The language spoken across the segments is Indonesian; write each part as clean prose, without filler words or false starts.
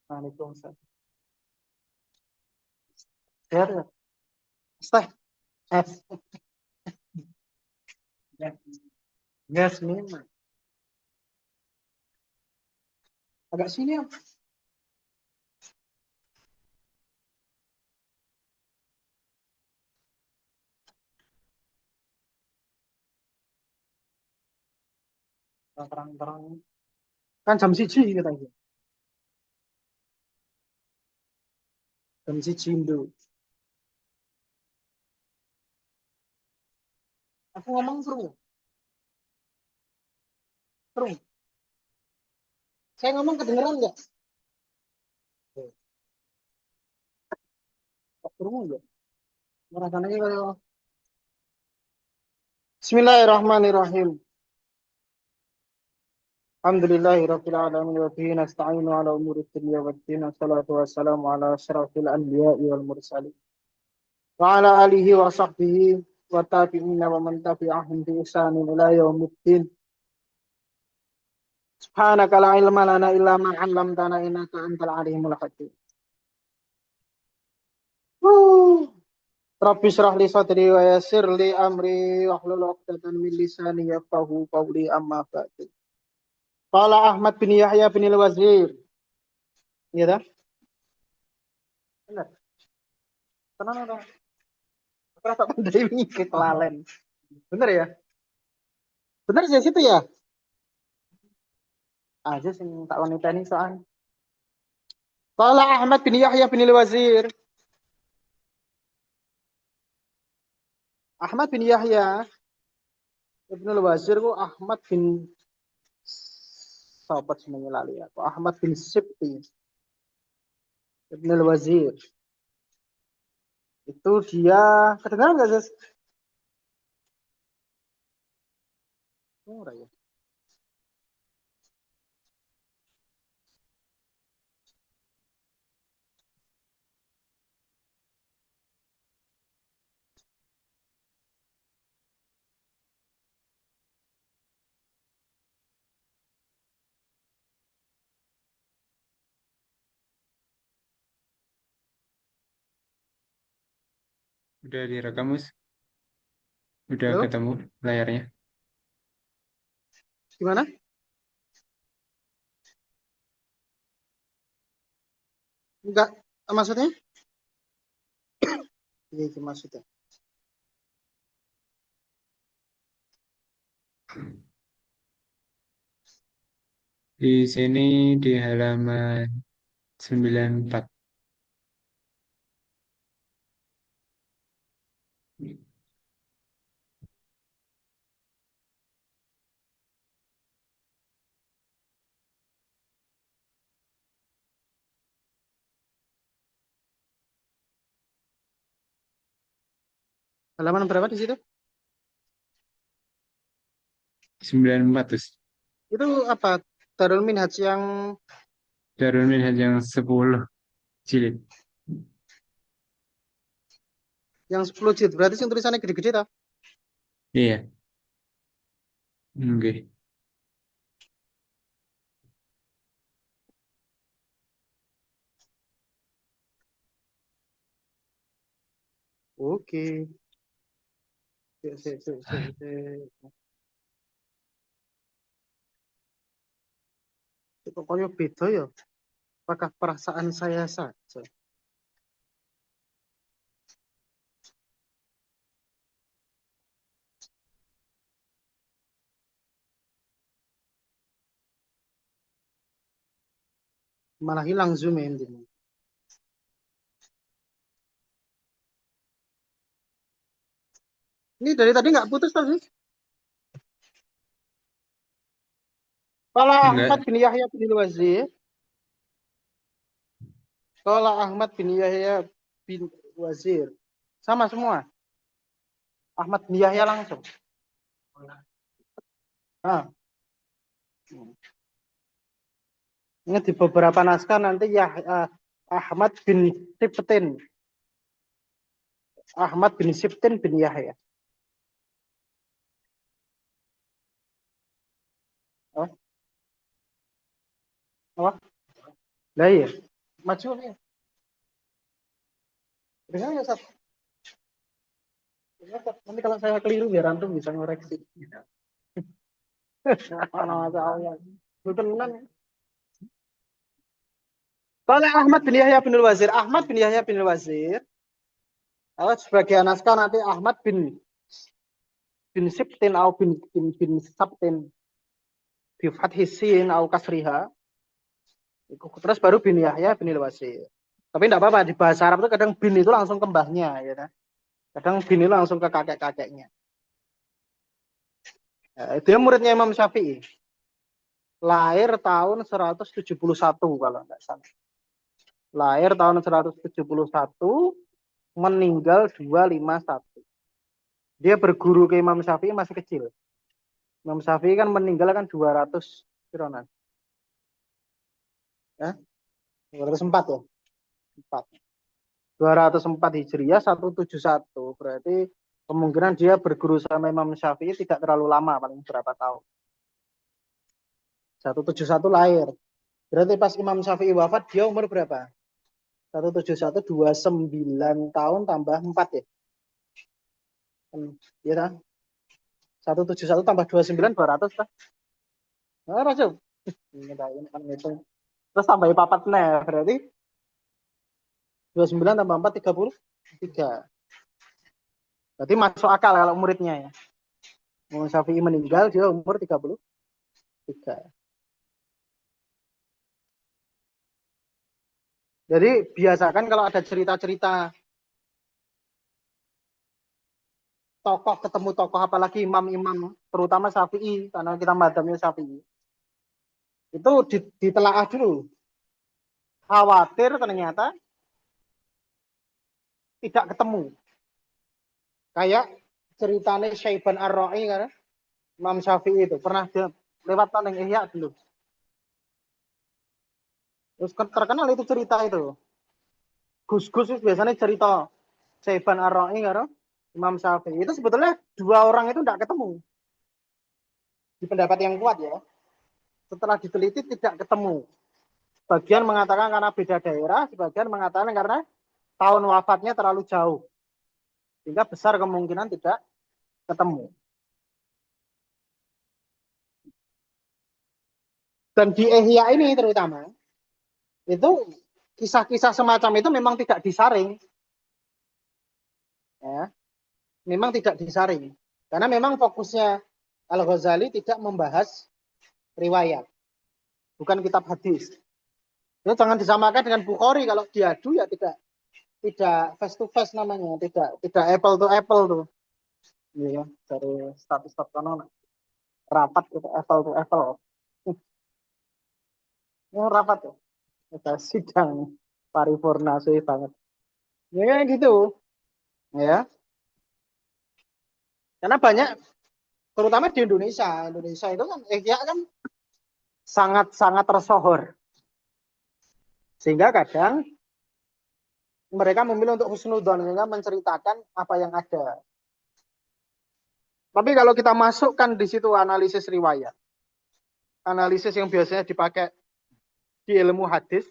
Waalaikumsalam. Sehat ya? Stay. Es. Gas memang. Agak sini ya. Terang-terang. Kan jam siji katanya. Jam siji dulu. Aku ngomong terus. Terus. Saya ngomong kedengeran nggak? Terus nggak? Rasanya kayak Bismillahirrahmanirrahim. Alhamdulillahirabbil alamin wa bihi nasta'inu ala umuri dunya waddin. Wassalatu wassalamu ala asyrafil anbiya'i wal mursalin. Wa ala alihi wa sahbihi wa tabi'ina wa man tabi'ahum bi ihsanin ila yaumiddin. Subhanaka la ilma lana illa ma 'allamtana innaka antal alimul hakim. Rabbi shrah li sadri wa yassir li amri wahlul 'uqdatam min lisani yafqahu qawli amma ba'du. Qala Ahmad bin Yahya bin al-Wazir. Iya dah? Benar. Tenang dah. Rasa pandai wingi kelalen. Bener ya? Bener sih situ ya? Aja sing tak wanita ini soal. Qala Ahmad bin Yahya bin al-Wazir. Ahmad bin Yahya bin al-Wazir ku Ahmad bin sahabat semuanya lalu ya. Ahmad bin Sibti bin al-Wazir. Itu dia kedengaran nggak sih? Murah ya. Udah direkam, Mus? Udah Halo? ketemu layarnya? Gimana? Enggak. Maksudnya? Iya, itu maksudnya. Di sini di halaman 94. Halaman berapa di situ? 94 terus. Itu apa? Darul Minhaj yang Darul Minhaj yang 10 jilid. 10 jilid. Berarti yang tulisannya gede-gede tau? Iya. Oke. Oke. Sik. Pokoknya beda ya. Apakah perasaan saya saja? Malah hilang zoom ya intinya. Ini dari tadi nggak putus tadi. Qala Ahmad Enggak. bin Yahya bin Wazir. Qala Ahmad bin Yahya bin Wazir. Sama semua. Ahmad bin Yahya langsung. Ah. Ini di beberapa naskah nanti ya Ahmad bin Sibtin. Ahmad bin Sibtin bin Yahya. Oh, apa? Lah iya. Maju ya. Dengar ya, Sat. Dengar, Sat. Nanti kalau saya keliru biar antum bisa ngoreksi. Mana masalah. Betulan. Kalau Ahmad bin Yahya bin Wazir, Ahmad bin Yahya bin Wazir, sebagai naskah nanti Ahmad bin Sibtin atau bin Sabtin bi fathis sin atau kasriha. Terus baru bin Yahya bin Wazir. Tapi tidak apa-apa, di bahasa Arab itu kadang bin itu langsung kembahnya, ya kan? Kadang bin itu langsung ke kakek-kakeknya. Dia muridnya Imam Syafi'i. Lahir tahun 171 kalau nggak salah. Lahir tahun 171, meninggal 251. Dia berguru ke Imam Syafi'i masih kecil. Imam Syafi'i kan meninggal kan 200 kironan. Ya, 204 ya. 4. 204 Hijriah 171. Berarti kemungkinan dia berguru sama Imam Syafi'i tidak terlalu lama, paling berapa tahun. 171 lahir. Berarti pas Imam Syafi'i wafat dia umur berapa? 171 29 tahun tambah 4 ya. Iya kan? 171 tambah 29 200 kan? Nah, Rasul. Ini kan ngitung. Terus tambah 4 nah, berarti 29 tambah 4 33. Berarti masuk akal kalau muridnya ya. Imam Syafi'i meninggal dia umur 33. Jadi biasakan kalau ada cerita-cerita tokoh ketemu tokoh, apalagi imam-imam, terutama Syafi'i, karena kita madhabnya Syafi'i, itu ditelaah dulu. Khawatir ternyata tidak ketemu. Kayak ceritanya Syaiban Ar-Ra'i kan, Imam Syafi'i itu pernah lewat taneng Ihya dulu. Terus terkenal itu cerita itu. Gus-gus itu biasanya cerita Syaiban Ar-Ra'i kan, Imam Syafi'i itu sebetulnya dua orang itu tidak ketemu. Di pendapat yang kuat ya. Setelah diteliti tidak ketemu. Sebagian mengatakan karena beda daerah, sebagian mengatakan karena tahun wafatnya terlalu jauh. Sehingga besar kemungkinan tidak ketemu. Dan di Ihya ini terutama, itu kisah-kisah semacam itu memang tidak disaring. Ya, memang tidak disaring. Karena memang fokusnya Al-Ghazali tidak membahas riwayat. Bukan kitab hadis. Itu jangan disamakan dengan Bukhari. Kalau diadu ya tidak face to face namanya, tidak apple to apple tuh. Iya, dari status konon rapat itu apple to apple. Ini rapat tuh. Kita sidang paripurna suwi banget. Ya gitu. Ya. Karena banyak terutama di Indonesia. Indonesia itu kan ya kan sangat-sangat tersohor. Sehingga kadang mereka memilih untuk husnudzon sehingga menceritakan apa yang ada. Tapi kalau kita masukkan di situ analisis riwayat, analisis yang biasanya dipakai di ilmu hadis,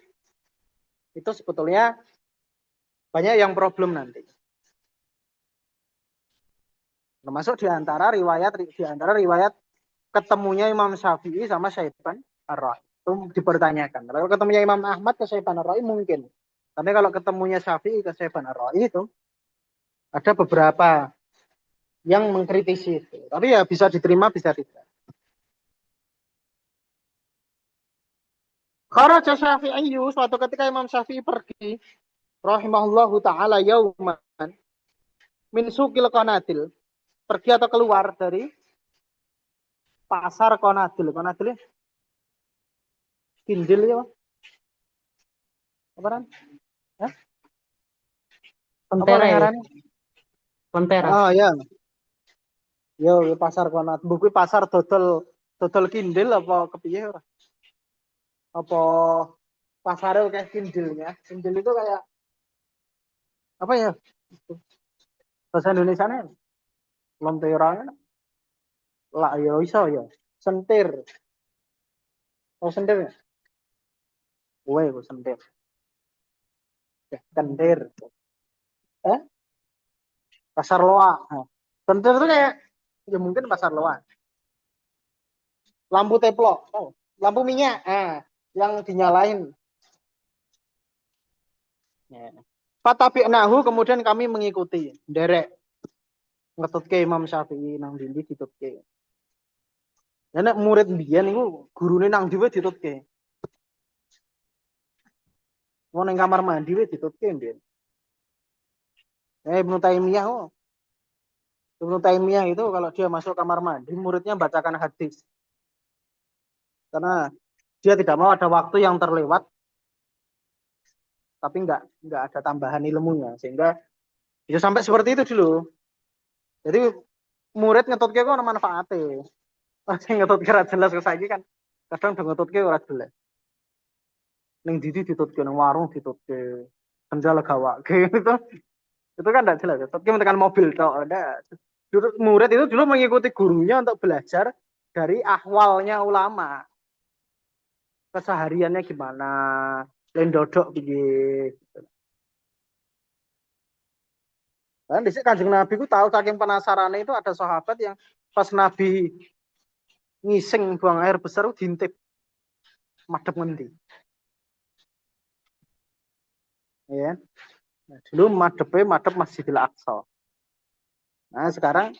itu sebetulnya banyak yang problem nanti. Termasuk di antara riwayat ketemunya Imam Syafi'i sama Syaiban Ar-Ra'i. Itu dipertanyakan. Kalau ketemunya Imam Ahmad ke Syaiban Ar-Ra'i mungkin. Tapi kalau ketemunya Syafi'i ke Syaiban Ar-Ra'i itu ada beberapa yang mengkritisi itu. Tapi ya bisa diterima, bisa tidak. Kharaja Syafi'i, suatu ketika Imam Syafi'i pergi rahimahullahu taala yauman min suqil qanatil, pergi atau keluar dari pasar Qanatil. Qanatil Kindil ya, apa kan? Hah? Apa Lentera ya, ngarannya? Lentera. Oh ya, yo pasar Qanat. Buku pasar dodol Kindil apa kepiye ora? Apa pasarnya kayak Kindilnya? Kindil itu kayak apa ya? Bahasa Indonesianya lonteran lah ya iso ya. Sentir. Oh sentir ya? Kowe kok sentir. Kendir. Eh? Pasar loa. Nah, kendir itu kayak ya mungkin pasar loa. Lampu teplok. Oh, lampu minyak. Yang dinyalain. Ya. Fatabi'nahu kemudian kami mengikuti. Derek. Ngetutke Imam Syafi'i nang dindi ditutke. Nek murid mbiyen niku gurune nang ndi wae ditutke. Mau ning kamar mandi wae ditutke mbiyen. Ibnu Taimiyah Ibnu Taimiyah itu kalau dia masuk kamar mandi muridnya bacakan hadis. Karena dia tidak mau ada waktu yang terlewat tapi nggak ada tambahan ilmunya sehingga bisa sampai seperti itu dulu. Jadi murid ngetutke kok ana manfaate. Sing ngetutke ora jelas saiki kan kadang ngetutke ora jelas. Ning didi ditutke nang warung ditutke penjala gawake itu kan tidak jelas. Tapi menekan mobil tok ada. Murid itu dulu mengikuti gurunya untuk belajar dari ahwalnya ulama. Kesehariannya gimana, lendodok piye. Dan di sini Kanjeng Nabi ku tahu saking penasarannya itu ada sahabat yang pas Nabi ngising buang air besar diintip madhep ngendi. Ya. Nah, dulu madhep Masjidil Aqsa. Nah, sekarang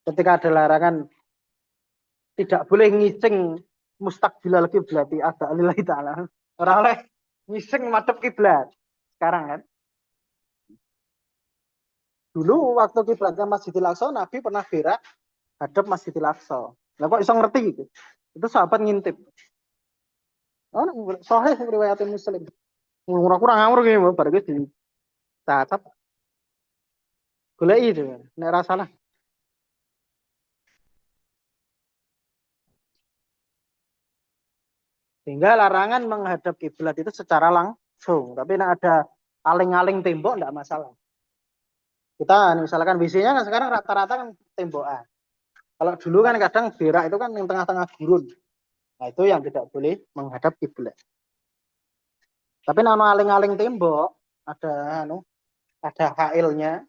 ketika ada larangan tidak boleh ngising mustaqbilal kiblati ada lillahi taala. Ora oleh ngising madhep kiblat. Sekarang kan. Dulu waktu kiblatnya Masjidil Aqsa Nabi pernah berak hadap Masjidil Aqsa. Lah kok iso ngerti gitu? Itu sahabat ngintip. Oh, sahih riwayat Muslim. Kurang ngawur gitu, baru gitu dicatat. Golek itu, nek ora salah. Sehingga larangan menghadap kiblat itu secara langsung. Tapi nek ada aling-aling tembok enggak masalah. Kita misalkan WC-nya kan sekarang rata-rata kan tembokan. Kalau dulu kan kadang berak itu kan yang tengah-tengah gurun. Nah, itu yang tidak boleh menghadap kiblat. Tapi nano aling-aling tembok ada hailnya.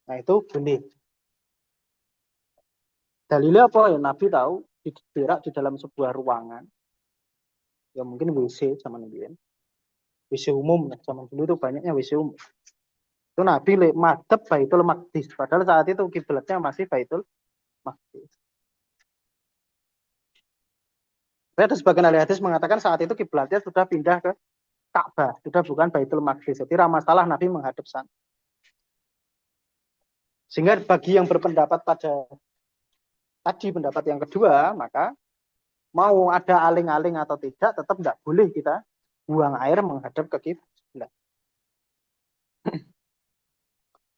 Nah, itu boleh. Dalilnya apa ya? Nabi tahu berak di dalam sebuah ruangan. Ya mungkin WC zaman dulu. WC umum ya, zaman dulu itu banyaknya WC umum. Itu Nabi madhep Baitul Maqdis. Padahal saat itu kiblatnya masih Baitul Maqdis. Ada sebagian ahli hadis mengatakan saat itu kiblatnya sudah pindah ke Ka'bah, sudah bukan Baitul Maqdis. Jadi masalah Nabi menghadap sana. Sehingga bagi yang berpendapat pada tadi pendapat yang kedua, maka mau ada aling-aling atau tidak, tetap tidak boleh kita buang air menghadap ke kiblat.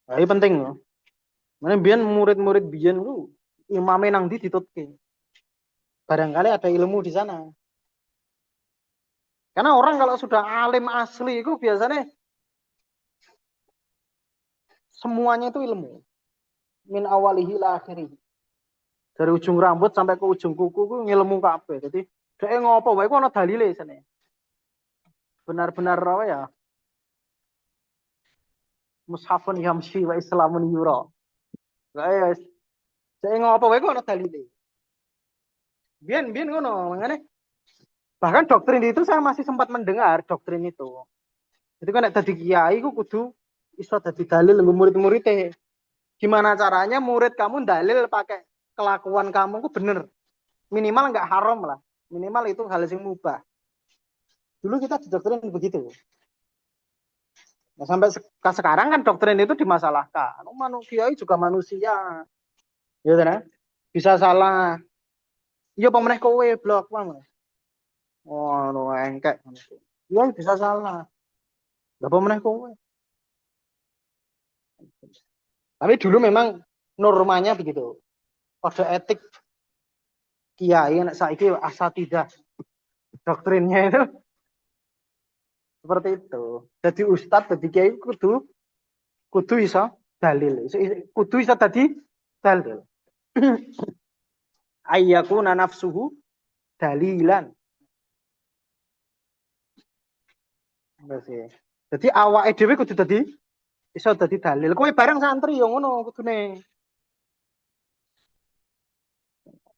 Nah, ini penting loh. Mana biar murid-murid biyen lu imame nang ndi ditutke. Barangkali ada ilmu di sana. Karena orang kalau sudah alim asli itu biasanya semuanya itu ilmu. Min awalihi la akhirih. Dari ujung rambut sampai ke ujung kuku itu ngilmu kabeh. Jadi dhek ngopo wae ku ana dalile sene. Benar-benar apa ya? Mushafun yamshi wa islamun yura. Guys, dhek ngopo wae ku ana dalile. Biyen ngono, makanya bahkan doktrin itu saya masih sempat mendengar doktrin itu. Jadi kan tadi kiai ku kudu iso dadi dalil nggo murid-muride. Gimana caranya murid kamu dalil pakai kelakuan kamu ku bener. Minimal nggak haram lah. Minimal itu hal yang mubah. Dulu kita didoktrin begitu. Nah, sampai sekarang kan doktrin itu dimasalahkan. Manusia juga manusia. Ya kan? Bisa salah. Iya pemenang kowe blok mana? Oh, no engkek. Iya bisa salah. Lah pemenang kowe. Tapi dulu memang normanya begitu. Kode etik kiai anak saiki asatidah doktrinnya itu seperti itu. Jadi ustadz, jadi kiai kudu iso dalil. Kudu iso tadi dalil. Ayyakuna nafsuhu dalilan. Berarti. Jadi awake dhewe kudu dadi iso dadi dalil. Kowe bareng santri yo ngono kudune.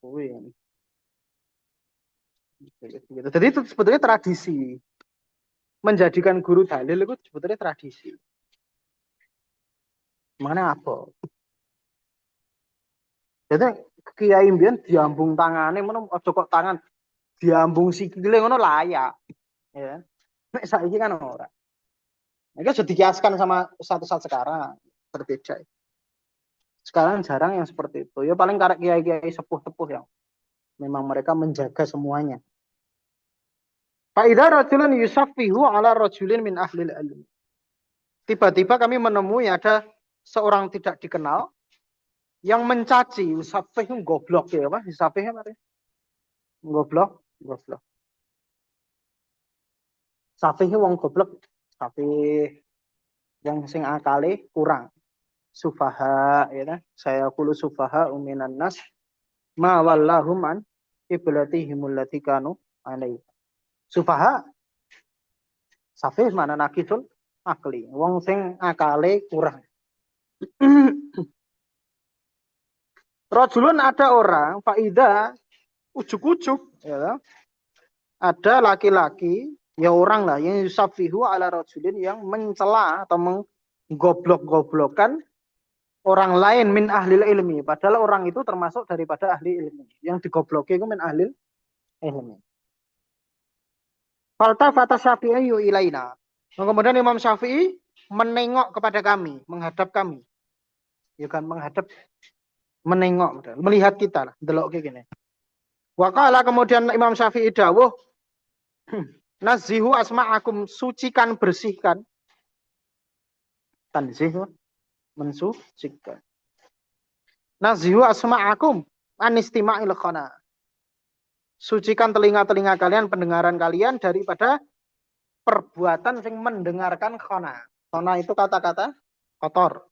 Kuwi. Gitu. Jadi itu sebetulnya tradisi. Menjadikan guru dalil itu sebetulnya tradisi. Mana apa? Jadi kiai mbiyen diambung tangane ngono aja kok tangan diambung sikile ngono layak. Ya. Nek saiki kan ora. Ini sudah dikiaskan sama satu saat sekarang berbeda. Sekarang jarang yang seperti itu. Ya paling karek kiai-kiai sepuh-sepuh yang memang mereka menjaga semuanya. Fa'idha rajulun yusaffihu ala rajulin min ahlil ilmi. Tiba-tiba kami menemui ada seorang tidak dikenal yang mencaci. Yusafih goblok ya apa? Yusafih apa? Goblok, goblok. Safih wong goblok, tapi wong sing akale kurang. Sufaha ya kan? Saya kulu sufaha uminan nas ma wallahum an qiblatihim allati kanu alaihi. Sufaha safih mana nakisul akli. Wong sing akale kurang. Rajulun ada orang faida ujuk-ujuk ya. Ada laki-laki ya orang lah yang yusafihu ala rajulin yang mencela atau menggoblok-goblokkan orang lain min ahli ilmi. Padahal orang itu termasuk daripada ahli ilmi. Yang digobloki itu min ahli ilmi. Falta fata syafi'i ilaina. Kemudian Imam Syafi'i menengok kepada kami, menghadap kami. Ya kan, menghadap, menengok, melihat kita lah, delok kayak gini. Wakala kemudian Imam Syafi'i dawuh, nazihu asma'akum, sucikan, bersihkan. Tanzih, mensucikan. Nazihu asma'akum, anistima'il khana. Sucikan telinga-telinga kalian, pendengaran kalian daripada perbuatan yang mendengarkan khana. Khana itu kata-kata kotor.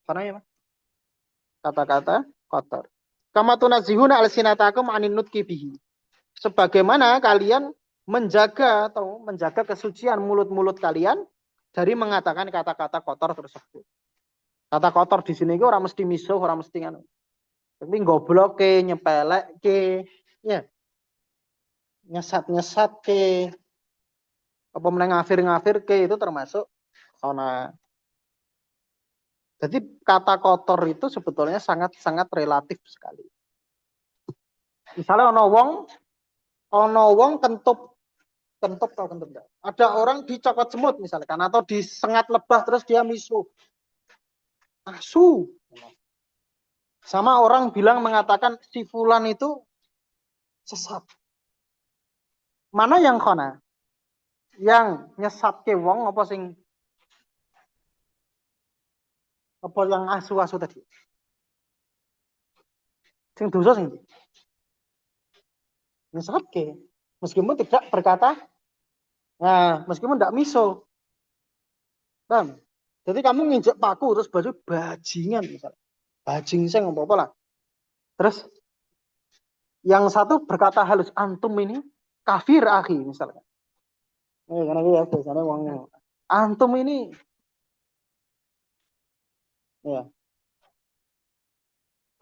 Khana ya, Mas? Kata-kata kotor. Kama tunazihuna alsinatakum anin nutqi bihi. Sebagaimana kalian menjaga kesucian mulut-mulut kalian dari mengatakan kata-kata kotor tersebut. Kata kotor di sini itu orang mesti misuh, orang mesti nganu. Tapi goblok ke, nyepelek ke, ya. Nyesat-nyesat ke, apa ngafir-ngafir ke itu termasuk khana. Jadi kata kotor itu sebetulnya sangat-sangat relatif sekali. Misalnya ono wong kentup atau kentup enggak. Ada orang dicokot semut misalkan atau disengat lebah terus dia misuh. Asu. Sama orang mengatakan si fulan itu sesat. Mana yang khana? Yang nyesat ke wong apa yang asu-asu tadi? Sing dosa sing nyesat ke. Meskipun tidak berkata, nah, meskipun tidak miso. Kan? Jadi kamu nginjek paku terus baju bajingan misalnya. Bajing sing apa lah. Terus yang satu berkata halus, antum ini kafir akhi misalnya. Karena ya biasanya uangnya. Antum ini ya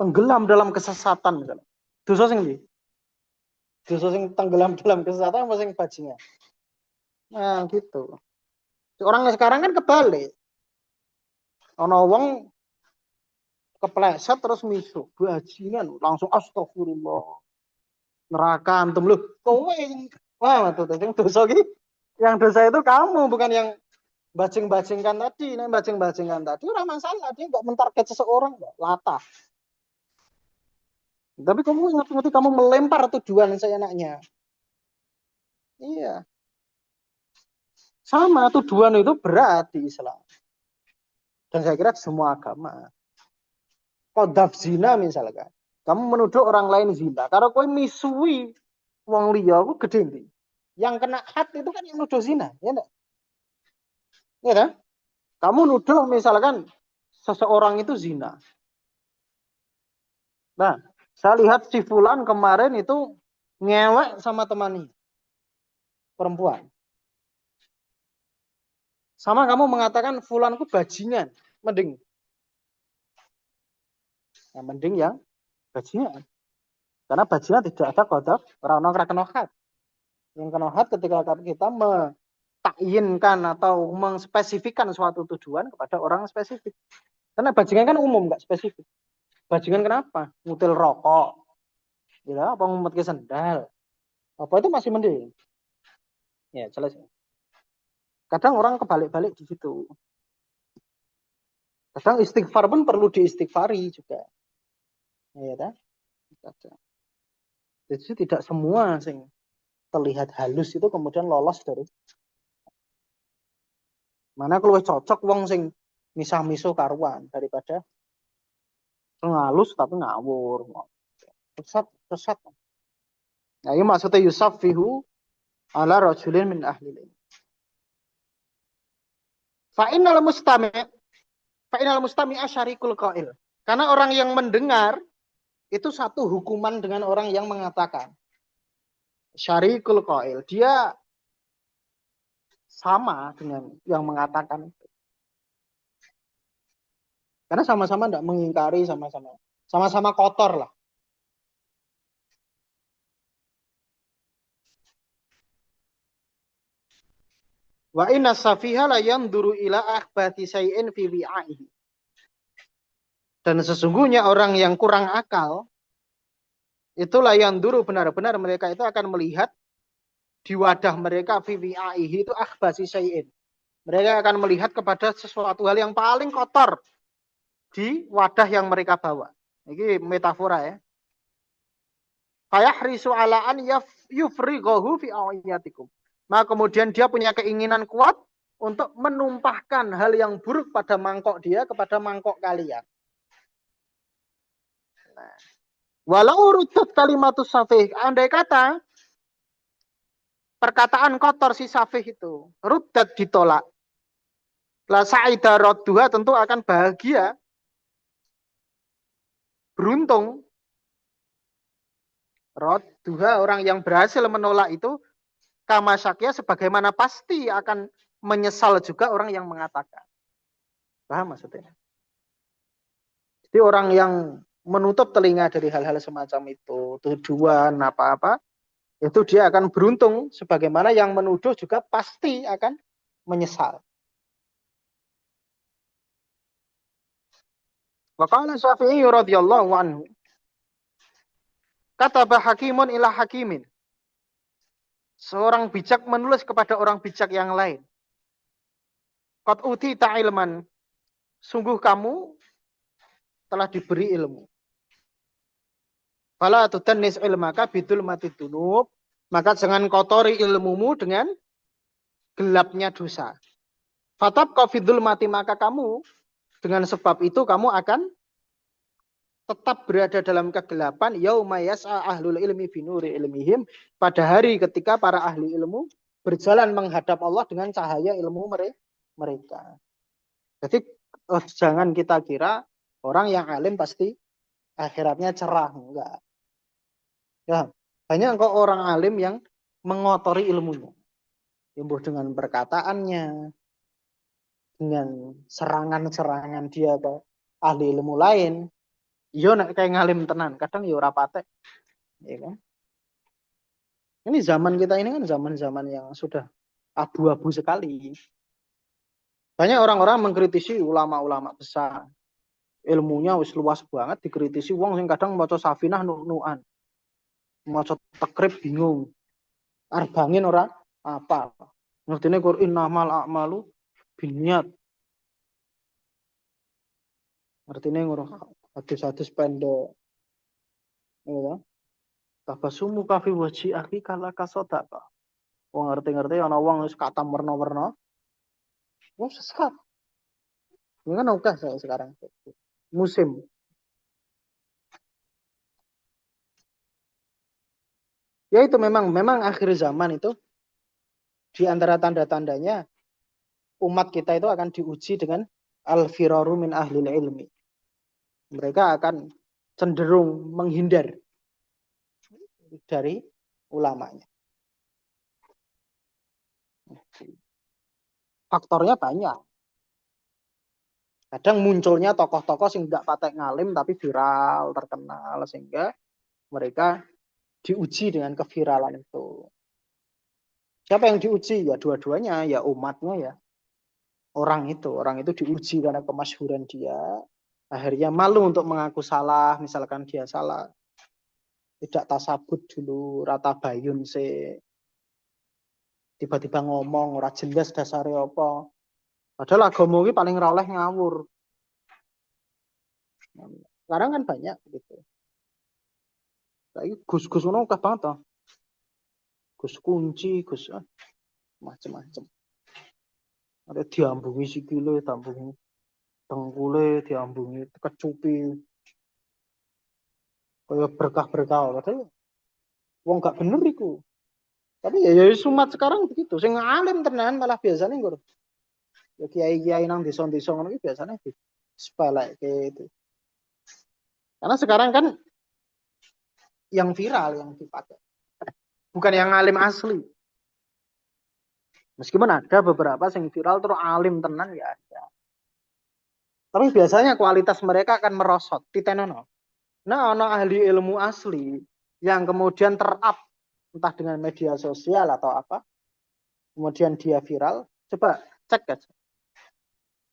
tenggelam dalam kesesatan misalnya. Dosa sing ndi? Dosa sing tenggelam dalam kesesatan apa sing bajingan? Nah, gitu. Orang sekarang kan kebalik. Ono wong kepleset terus misu, bajingan langsung astagfirullah. Neraka antum lu. Kowe wah tuh sing dosa iki. Yang dosa itu kamu bukan yang bajing-bajingkan tadi. Nah, bajing-bajingkan tadi ora masalah, dia enggak mentarget seseorang enggak, latah. Tapi kamu ngerti kamu melempar tujuan seenaknya. Iya. Sama tujuan itu berat di Islam. Dan saya kira semua agama. Qadzaf zina misalkan. Kamu menuduh orang lain zina. Kalau kowe misui wong liya ku gede ndi. Yang kena had itu kan yang nuduh zina, ya enggak? Ya kan? Kamu nuduh misalkan seseorang itu zina. Nah, saya lihat si fulan kemarin itu ngewek sama temannya perempuan. Sama kamu mengatakan fulanku bajingan, mending. Yang mending yang bajingan. Karena bajingan tidak ada kodok, orang-orang kenohat. Yang kenohat ketika kita mentakyinkan atau mengspesifikkan suatu tujuan kepada orang spesifik. Karena bajingan kan umum, nggak spesifik. Bajingan kenapa? Ngutil rokok, ya, apa ngumpet ke sendal. Apa itu masih mending. Ya, jelas. Kadang orang kebalik-balik di situ. Kadang istighfar pun perlu diistighfari juga. Ya, kan? Jadi tidak semua sing terlihat halus itu kemudian lolos dari mana kalau cocok wong sing misah-miso karuan daripada halus tapi ngawur. Sesat. Nah, ini maksudnya yusafihu ala rajulin min ahli ilmi. Fa'inal mustami asyarikul qail. Karena orang yang mendengar itu satu hukuman dengan orang yang mengatakan. Syarikul qail. Dia sama dengan yang mengatakan itu. Karena sama-sama tidak mengingkari, sama-sama kotor lah. Wa inna safiha la yanduru ila akhbati say'in fi wi'aihi. Dan sesungguhnya orang yang kurang akal itulah yang dulu benar-benar mereka itu akan melihat di wadah mereka fi wi'aihi itu akhbati say'in. Mereka akan melihat kepada sesuatu hal yang paling kotor di wadah yang mereka bawa. Ini metafora ya. Fayahrisu ala an yufrighahu fi awiyatikum. Maka kemudian dia punya keinginan kuat untuk menumpahkan hal yang buruk pada mangkok dia kepada mangkok kalian. Nah, walau rutut kalimatus safih, andai kata perkataan kotor si safih itu rudat ditolak, la sa'ida radduha tentu akan bahagia, beruntung. Radduha orang yang berhasil menolak itu kama syakya sebagaimana pasti akan menyesal juga orang yang mengatakan. Paham maksudnya? Jadi orang yang menutup telinga dari hal-hal semacam itu, tujuan apa-apa, itu dia akan beruntung sebagaimana yang menuduh juga pasti akan menyesal. Wa qala Syafi'i radhiyallahu anhu, kataba hakimun ila hakimin. Seorang bijak menulis kepada orang bijak yang lain. Qad utita ilman. Sungguh kamu telah diberi ilmu. Fala tutannis ilmaka bidul mati dunub. Maka jangan kotori ilmumu dengan gelapnya dosa. Fatab kafidul mati, maka kamu dengan sebab itu kamu akan tetap berada dalam kegelapan yauma yas'a ahlul ilmi binuri ilmihim, pada hari ketika para ahli ilmu berjalan menghadap Allah dengan cahaya ilmu mereka. Jadi jangan kita kira orang yang alim pasti akhiratnya cerah, enggak. Ya, banyak kok orang alim yang mengotori ilmunya. Tumbuh dengan perkataannya, dengan serangan-serangan dia ke ahli ilmu lain. Yo nek kayak ngalim tenan, kadang yo ora patek. Ya kan? Ini zaman kita ini kan zaman-zaman yang sudah abu-abu sekali. Banyak orang-orang mengkritisi ulama-ulama besar. Ilmunya wis luas banget, dikritisi wong sing kadang maca Safinah nuk-nukan. Maca takrib bingung. Arbangin ora apa. Ngertine Qur'an innamal a'malu binniyat. Artinya ngono hadis-hadis pendek. Ya. Tabasumu kafi waji akhi kala kasodaka. Wong ngerti-ngerti ana wong wis katam werna-werna. Wong sesat. Ini kan oke saya sekarang. Musim. Ya itu memang akhir zaman itu di antara tanda-tandanya umat kita itu akan diuji dengan al-firaru min ahlil ilmi. Mereka akan cenderung menghindar dari ulamanya. Faktornya banyak. Kadang munculnya tokoh-tokoh yang nggak patek ngalim tapi viral, terkenal, sehingga mereka diuji dengan keviralan itu. Siapa yang diuji? Ya dua-duanya, ya umatnya ya. Orang itu diuji karena kemasyhuran dia. Akhirnya malu untuk mengaku salah, misalkan dia salah. Tidak tasabut dulu, rata bayun se. Tiba-tiba ngomong, ora jelas dasarnya apa. Padahal agama ini paling ra oleh ngawur. Sekarang kan banyak gitu. Kayak gus-gus ngono akeh banget toh. Gus kunci, gus macam-macam. Ada diambungi sikile, diambungi dengkule, diambungi kecupi. Kayak berkah-berkah. Padahal wong gak bener iku. Tapi ya sumat sekarang begitu. Sing alim tenan malah biasanya nggur. Ya kiai-kiai nang desa-desa ngono iki biasanya sepelek gitu. Karena sekarang kan yang viral yang dipakai. Bukan yang alim asli. Meskipun ada beberapa yang viral terus alim tenan ya ada. Tapi biasanya kualitas mereka akan merosot. Titenono. Nah, ono ahli ilmu asli yang kemudian terap entah dengan media sosial atau apa, kemudian dia viral, coba cek aja.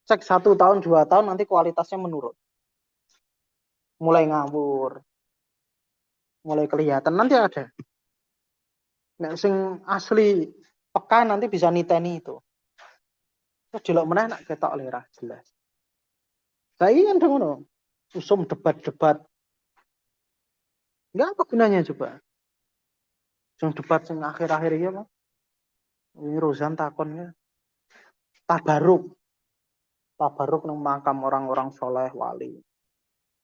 Cek 1 tahun, 2 tahun nanti kualitasnya menurun. Mulai ngawur, mulai kelihatan nanti ada. Nek sing asli peka nanti bisa niteni itu. Terus delok meneh nak ketok lerah jelas. Saiki kan ngono. Usum debat-debat. Enggak apa gunanya coba. Sing debat sing akhir-akhir iki apa? Ini Rozan takonnya tabaruk. Tabaruk nang makam orang-orang soleh wali.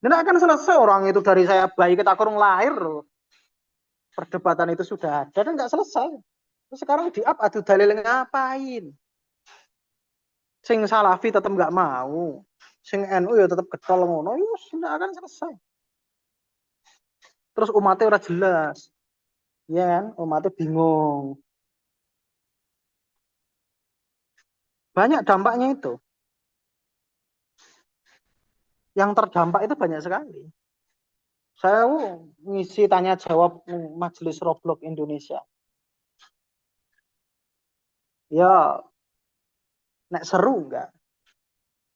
Ini akan selesai orang itu dari saya bayi kita kurung lahir. Perdebatan itu sudah ada dan nggak selesai. Terus sekarang di-up adu dalil ngapain? Sing Salafi tetap nggak mau. Sing NU ya tetap getol ngono. Ya sudah akan selesai. Terus umatnya udah jelas. Ya kan? Umatnya bingung. Banyak dampaknya itu. Yang terdampak itu banyak sekali. Saya ngisi tanya jawab Majelis Roblok Indonesia. Ya, nek seru enggak?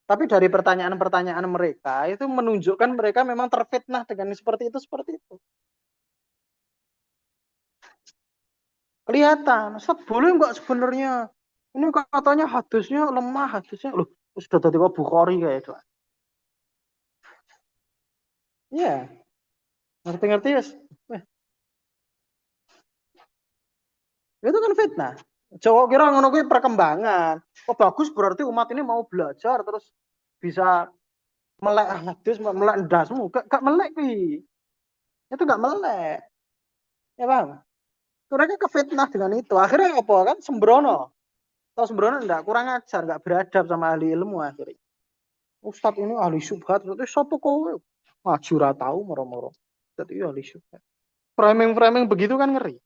Tapi dari pertanyaan-pertanyaan mereka itu menunjukkan mereka memang terfitnah dengan seperti itu. Kelihatan, boleh enggak sebenarnya? Ini katanya hadisnya lemah, hadisnya loh, sudah tadi kok Bukhari kayak itu. Iya, ngerti-ngerti ya. Itu kan fitnah. Jawa kira ngono kuwi perkembangan. Oh bagus berarti umat ini mau belajar terus bisa melek hadis, melek ndasmu. Gak melek kuwi. Itu gak melek. Ya paham? Mereka kefitnah dengan itu. Akhirnya apa kan? Sembrono. Tahu sembrono enggak? Kurang ajar, enggak beradab sama ahli ilmu akhirnya. Ustadz ini ahli syubhat, berarti sopo kowe? Ngaji ora tahu moro-moro. Jadi ahli syubhat. Framing-framing begitu kan ngeri.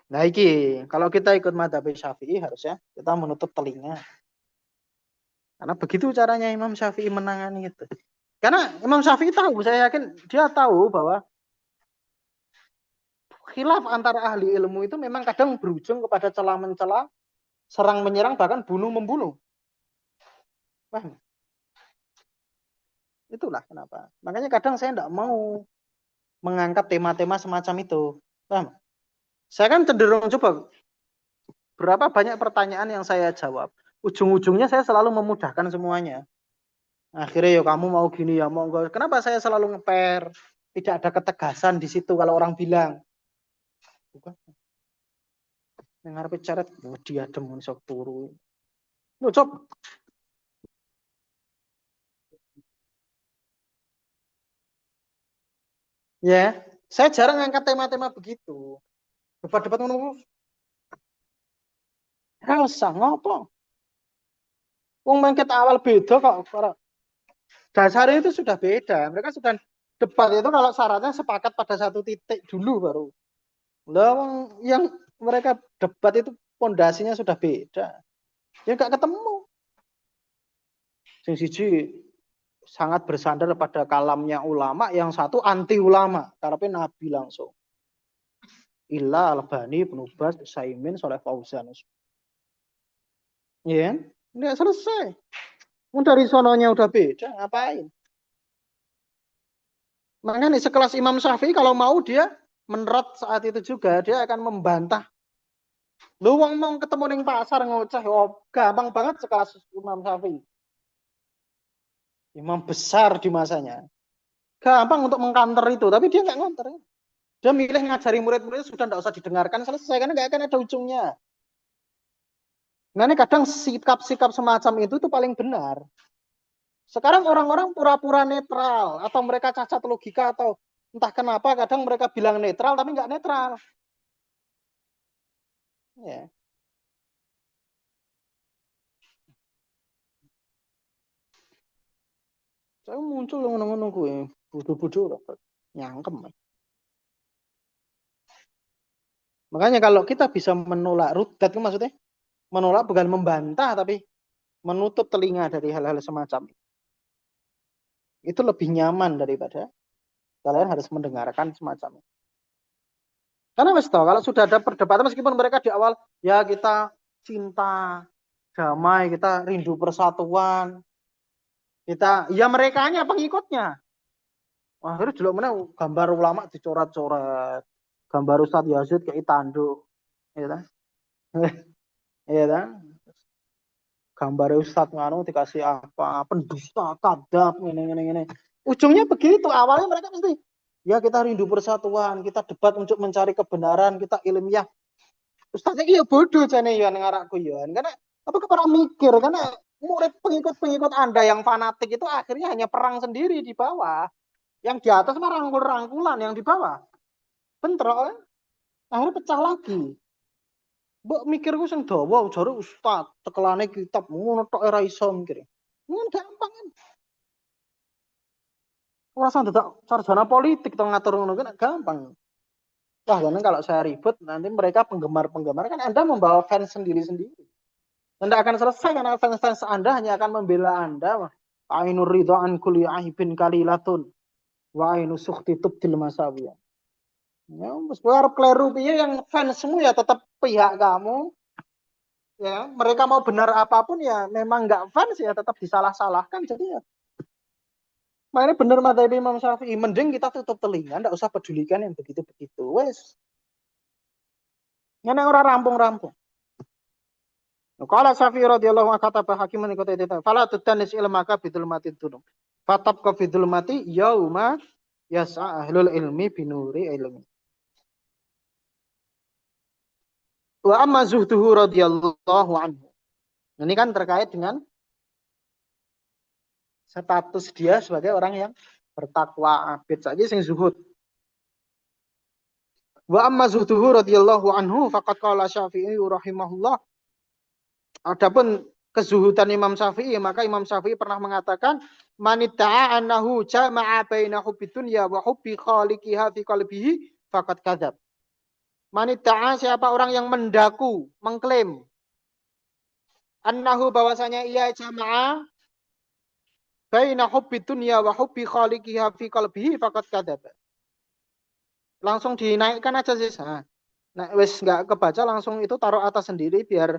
Nah iki, kalau kita ikut madhab Syafi'i harusnya kita menutup telinga. Karena begitu caranya Imam Syafi'i menangani itu. Karena Imam Syafi'i tahu, saya yakin dia tahu bahwa khilaf antara ahli ilmu itu memang kadang berujung kepada celah-mencela, serang menyerang, bahkan bunuh membunuh. Paham? Itulah kenapa. Makanya kadang saya tidak mau mengangkat tema-tema semacam itu. Paham? Saya kan cenderung coba berapa banyak pertanyaan yang saya jawab. Ujung-ujungnya saya selalu memudahkan semuanya. Akhirnya ya kamu mau gini ya mau enggak. Kenapa saya selalu ngeper? Tidak ada ketegasan di situ kalau orang bilang. Bukan. Yang ngarep ceret dia demun sok turu. Lu coba. Ya, saya jarang ngangkat tema-tema begitu. Debat-debat ngono. Ora usah ngopo. Wong mengket awal beda kok. Dasarnya itu sudah beda. Mereka sudah debat itu kalau syaratnya sepakat pada satu titik dulu baru. Lah yang mereka debat itu pondasinya sudah beda. Ya nggak ketemu. Sing siji sangat bersandar pada kalamnya ulama, yang satu anti ulama, karepe Nabi langsung. Illa Albani, Ibnu Baz, Utsaimin, Saleh Fauzan. Ya, nggak selesai. Dari sononya udah beda, ngapain? Makanya sekelas Imam Syafi'i kalau mau dia menerot saat itu juga, dia akan membantah. Lu wong mau ketemu ning pasar ngoceh, oh, gampang banget sekelas Imam Syafi'i. Imam besar di masanya. Gampang untuk mengkanter itu, tapi dia nggak nganter. Dia milih ngajari murid-muridnya sudah nggak usah didengarkan, selesai, karena nggak akan ada ujungnya. Nah, ini kadang sikap-sikap semacam itu tuh paling benar. Sekarang orang-orang pura-pura netral, atau mereka cacat logika, atau entah kenapa kadang mereka bilang netral, tapi nggak netral. Ya. Saya muncul ngono-ngono gue, bodoh-bodoh, nyangkem. Makanya kalau kita bisa menolak rudat, itu maksudnya menolak bukan membantah, tapi menutup telinga dari hal-hal semacam itu. Itu lebih nyaman daripada kalian harus mendengarkan semacam itu. Karena mas tahu, kalau sudah ada perdebatan, meskipun mereka di awal, ya kita cinta, damai, kita rindu persatuan, kita, ya mereka hanya pengikutnya. Akhirnya dulu mana gambar ulama dicoret-coret, gambar Ustadz Yazid kayak tanduk, ya kan? Ya kan? Gambar Ustadz nganu dikasih apa, pendusta, kadap, ini. Ujungnya begitu, awalnya mereka mesti, ya kita rindu persatuan, kita debat untuk mencari kebenaran, kita ilmiah. Ustaznya iya bodoh jane ya ngarakku ya. Karena apa orang mikir, karena murid pengikut-pengikut Anda yang fanatik itu akhirnya hanya perang sendiri di bawah. Yang di atas mah rangkul-rangkulan, yang di bawah bentrok kan? Akhirnya pecah lagi. Mbok mikirku sing dawa jare ustaz, tekelane kitab ngono tok ora iso mikir. Ngono gampang kan. Ora usah dadak sarjana politik to ngatur ngono kan gampang. Wah, karena kalau saya ribut nanti mereka penggemar-penggemar kan Anda membawa fans sendiri-sendiri. Anda akan selesai karena fans-fans Anda hanya akan membela Anda. Ainur ridho an kulli aibin kalilatun wa ainu sukhti tubdil masawiyah. Ya, meskipun kleru piye yang fans semua ya tetap pihak kamu. Ya, mereka mau benar apapun ya memang nggak fans ya tetap disalah-salahkan. Jadi ya, makanya benar madzhab Imam Syafi'i. Mending kita tutup telinga, nggak usah pedulikan yang begitu-begitu. Wes, yang orang rampung-rampung. Qala Syafi'i radhiyallahu anhu kata Hakim menikah itu. Fala tutanis ilmaka bidul mati dunum. Fatab ka bidul mati yauma yas'a ahlul ilmi binuri ilmi. Wa amma zuhduhu radhiyallahu anhu. Ini kan terkait dengan status dia sebagai orang yang bertakwa abid saja sing zuhud. Wa amma zuhduhu radhiyallahu anhu faqad qala Syafi'i rahimahullah. Adapun kezuhudan Imam Syafi'i, maka Imam Syafi'i pernah mengatakan manidda'a annahu jama'a baina hubbi dunya wa hubbi khaliqiha fi qalbihi faqad kadzab. Manidda'a siapa orang yang mendaku, mengklaim annahu bahwasanya ia jama'a baina hubbi dunya wa hubbi khaliqiha fi qalbihi faqad kadzab. Langsung dinaikkan aja sih. Nah, wes nggak kebaca langsung itu taruh atas sendiri biar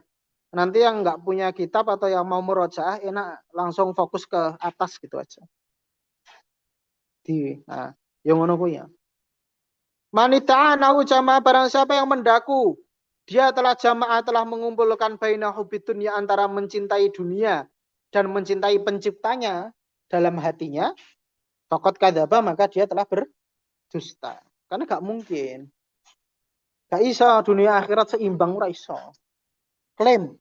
nanti yang nggak punya kitab atau yang mau murojaah enak langsung fokus ke atas gitu aja. Nah, yang ngono kuwi ya. Manita nau jamaah barang siapa yang mendaku dia telah jamaah telah mengumpulkan baina hubbi dunya antara mencintai dunia dan mencintai penciptanya dalam hatinya, faqad kadzaba maka dia telah berdusta. Karena gak mungkin. Gak bisa dunia akhirat seimbang ora iso. Klaim.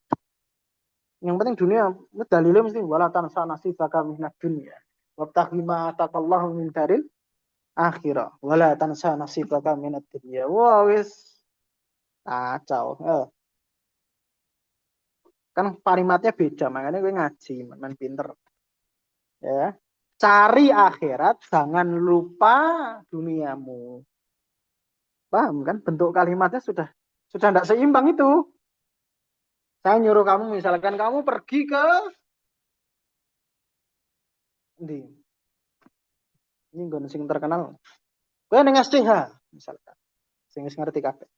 Yang penting dunia dalilnya mesti wala tansa nasibaka minad dunya. Wabtaghi ma ataqallahu min daril akhirah. Wala tansa nasibaka minad dunya. Wah wis kacau. Kan kalimatnya beda, makanya gue ngaji, main pinter. Ya. Cari akhirat, jangan lupa duniamu. Paham kan? Bentuk kalimatnya sudah tidak seimbang itu. Saya nyuruh kamu, misalkan kamu pergi ke di ini nggon sing terkenal. Kowe ning SCH misalkan. Sing wis ngerti kabeh.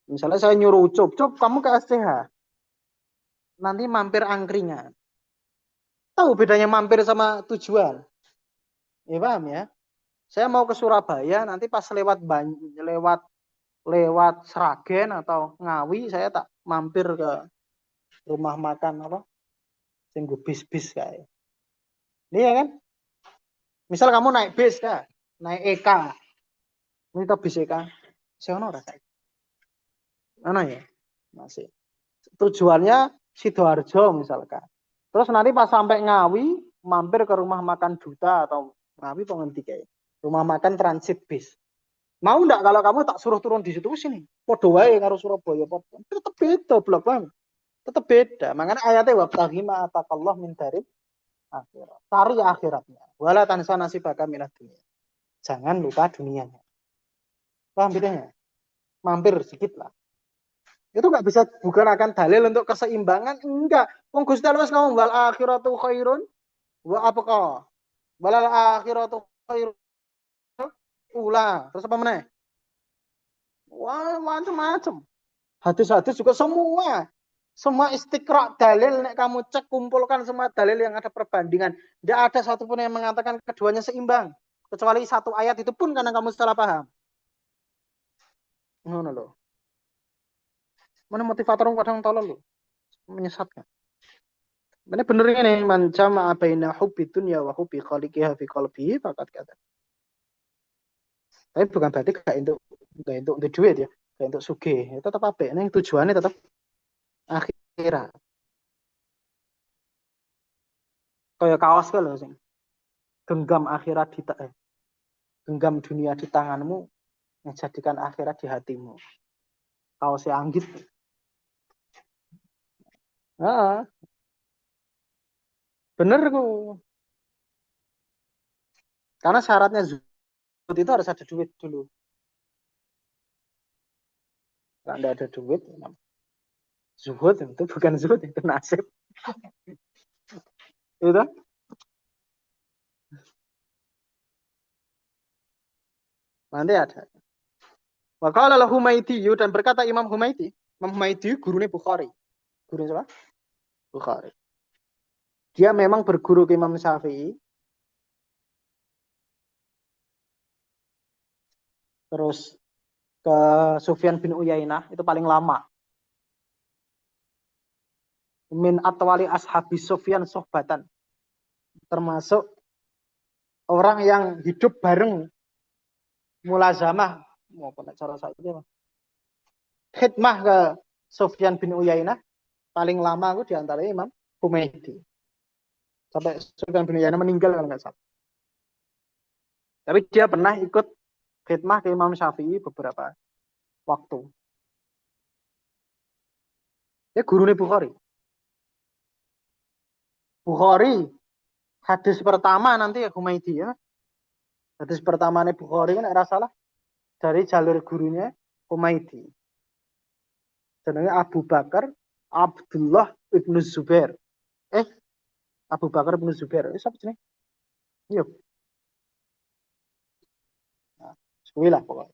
Misalnya saya nyuruh Ucup, Cup kamu ke SCH. Nanti mampir angkringan. Tahu bedanya mampir sama tujuan? Ya paham ya? Saya mau ke Surabaya, nanti pas lewat Sragen atau Ngawi, saya tak mampir ke rumah makan apa? Sing bis-bis kayak. Ini ya kan? Misal kamu naik bis ya, naik EK. Ini tak bis EK. Saya ono rasa. Mana ya? Masih. Tujuannya Sidoarjo misalkan. Terus nanti pas sampai Ngawi, mampir ke rumah makan Duta atau Ngawi penghenti kayak. Rumah makan transit bis. Mau enggak kalau kamu tak suruh turun di situ sini? Podo wae karo Surabaya podo. Tetep beda blok bang. Tetep beda. Makanya ayatnya wabtaghi ma atakallah min daril akhirat. Cari akhiratnya. Wala tansa nasibaka minad dunya. Jangan lupa dunianya. Paham bedanya? Mampir sedikit lah. Itu nggak bisa bukan akan dalil untuk keseimbangan. Enggak. Wong Gusti Allah ngomong wal akhiratu khairun wa abqa. Wal akhiratu khairun ula. Terus apa meneh? Wah, macam-macam. Hadis-hadis juga semua istiqra dalil nek kamu cek kumpulkan semua dalil yang ada perbandingan. Tidak ada satupun yang mengatakan keduanya seimbang kecuali satu ayat itu pun karena kamu salah paham. Ngono loh. Mana motivator kadang tolol loh. Menyesatkan. Mana bener ini man jama'a baina hubbi dunya wa hubbi khaliqiha fi qalbihi faqad kata. Tapi bukan berarti gak untuk duit ya, gak untuk sugih. Ya, tetap apa? Ini tujuannya tetap akhirat. Kayak kaos kan loh sing. Genggam akhirat genggam dunia di tanganmu, menjadikan akhirat di hatimu. Kaosnya Anggit. Ah, bener kok. Karena syaratnya zuhud itu harus ada duit dulu. Kalau tidak ada duit, zuhud itu bukan zuhud, itu nasib. Itu nanti ada. Waqala al-Humaidi dan berkata Imam Humaidi gurunya Bukhari. Guru siapa? Bukhari. Dia memang berguru ke Imam Syafi'i. Terus ke Sufyan bin Uyainah itu paling lama. Min atwali ashabi Sufyan sohbatan. Termasuk orang yang hidup bareng mulazamah maupun cara saya khidmah ke Sufyan bin Uyainah paling lama aku di antara Imam Humaidi sampai Sufyan bin Uyainah meninggal kalau nggak salah. Tapi dia pernah ikut khidmah ke Imam Syafi'i beberapa waktu. Dia gurunya Bukhari. Bukhari hadis pertama nanti ya Humaidi ya. Hadis pertama nih Bukhari kan ada salah dari jalur gurunya Humaidi. Jenenge Abu Bakar Abdullah ibnu Zubair. Abu Bakar ibnu Zubair. Siapa sih? Iya. Nah, lah pokoknya.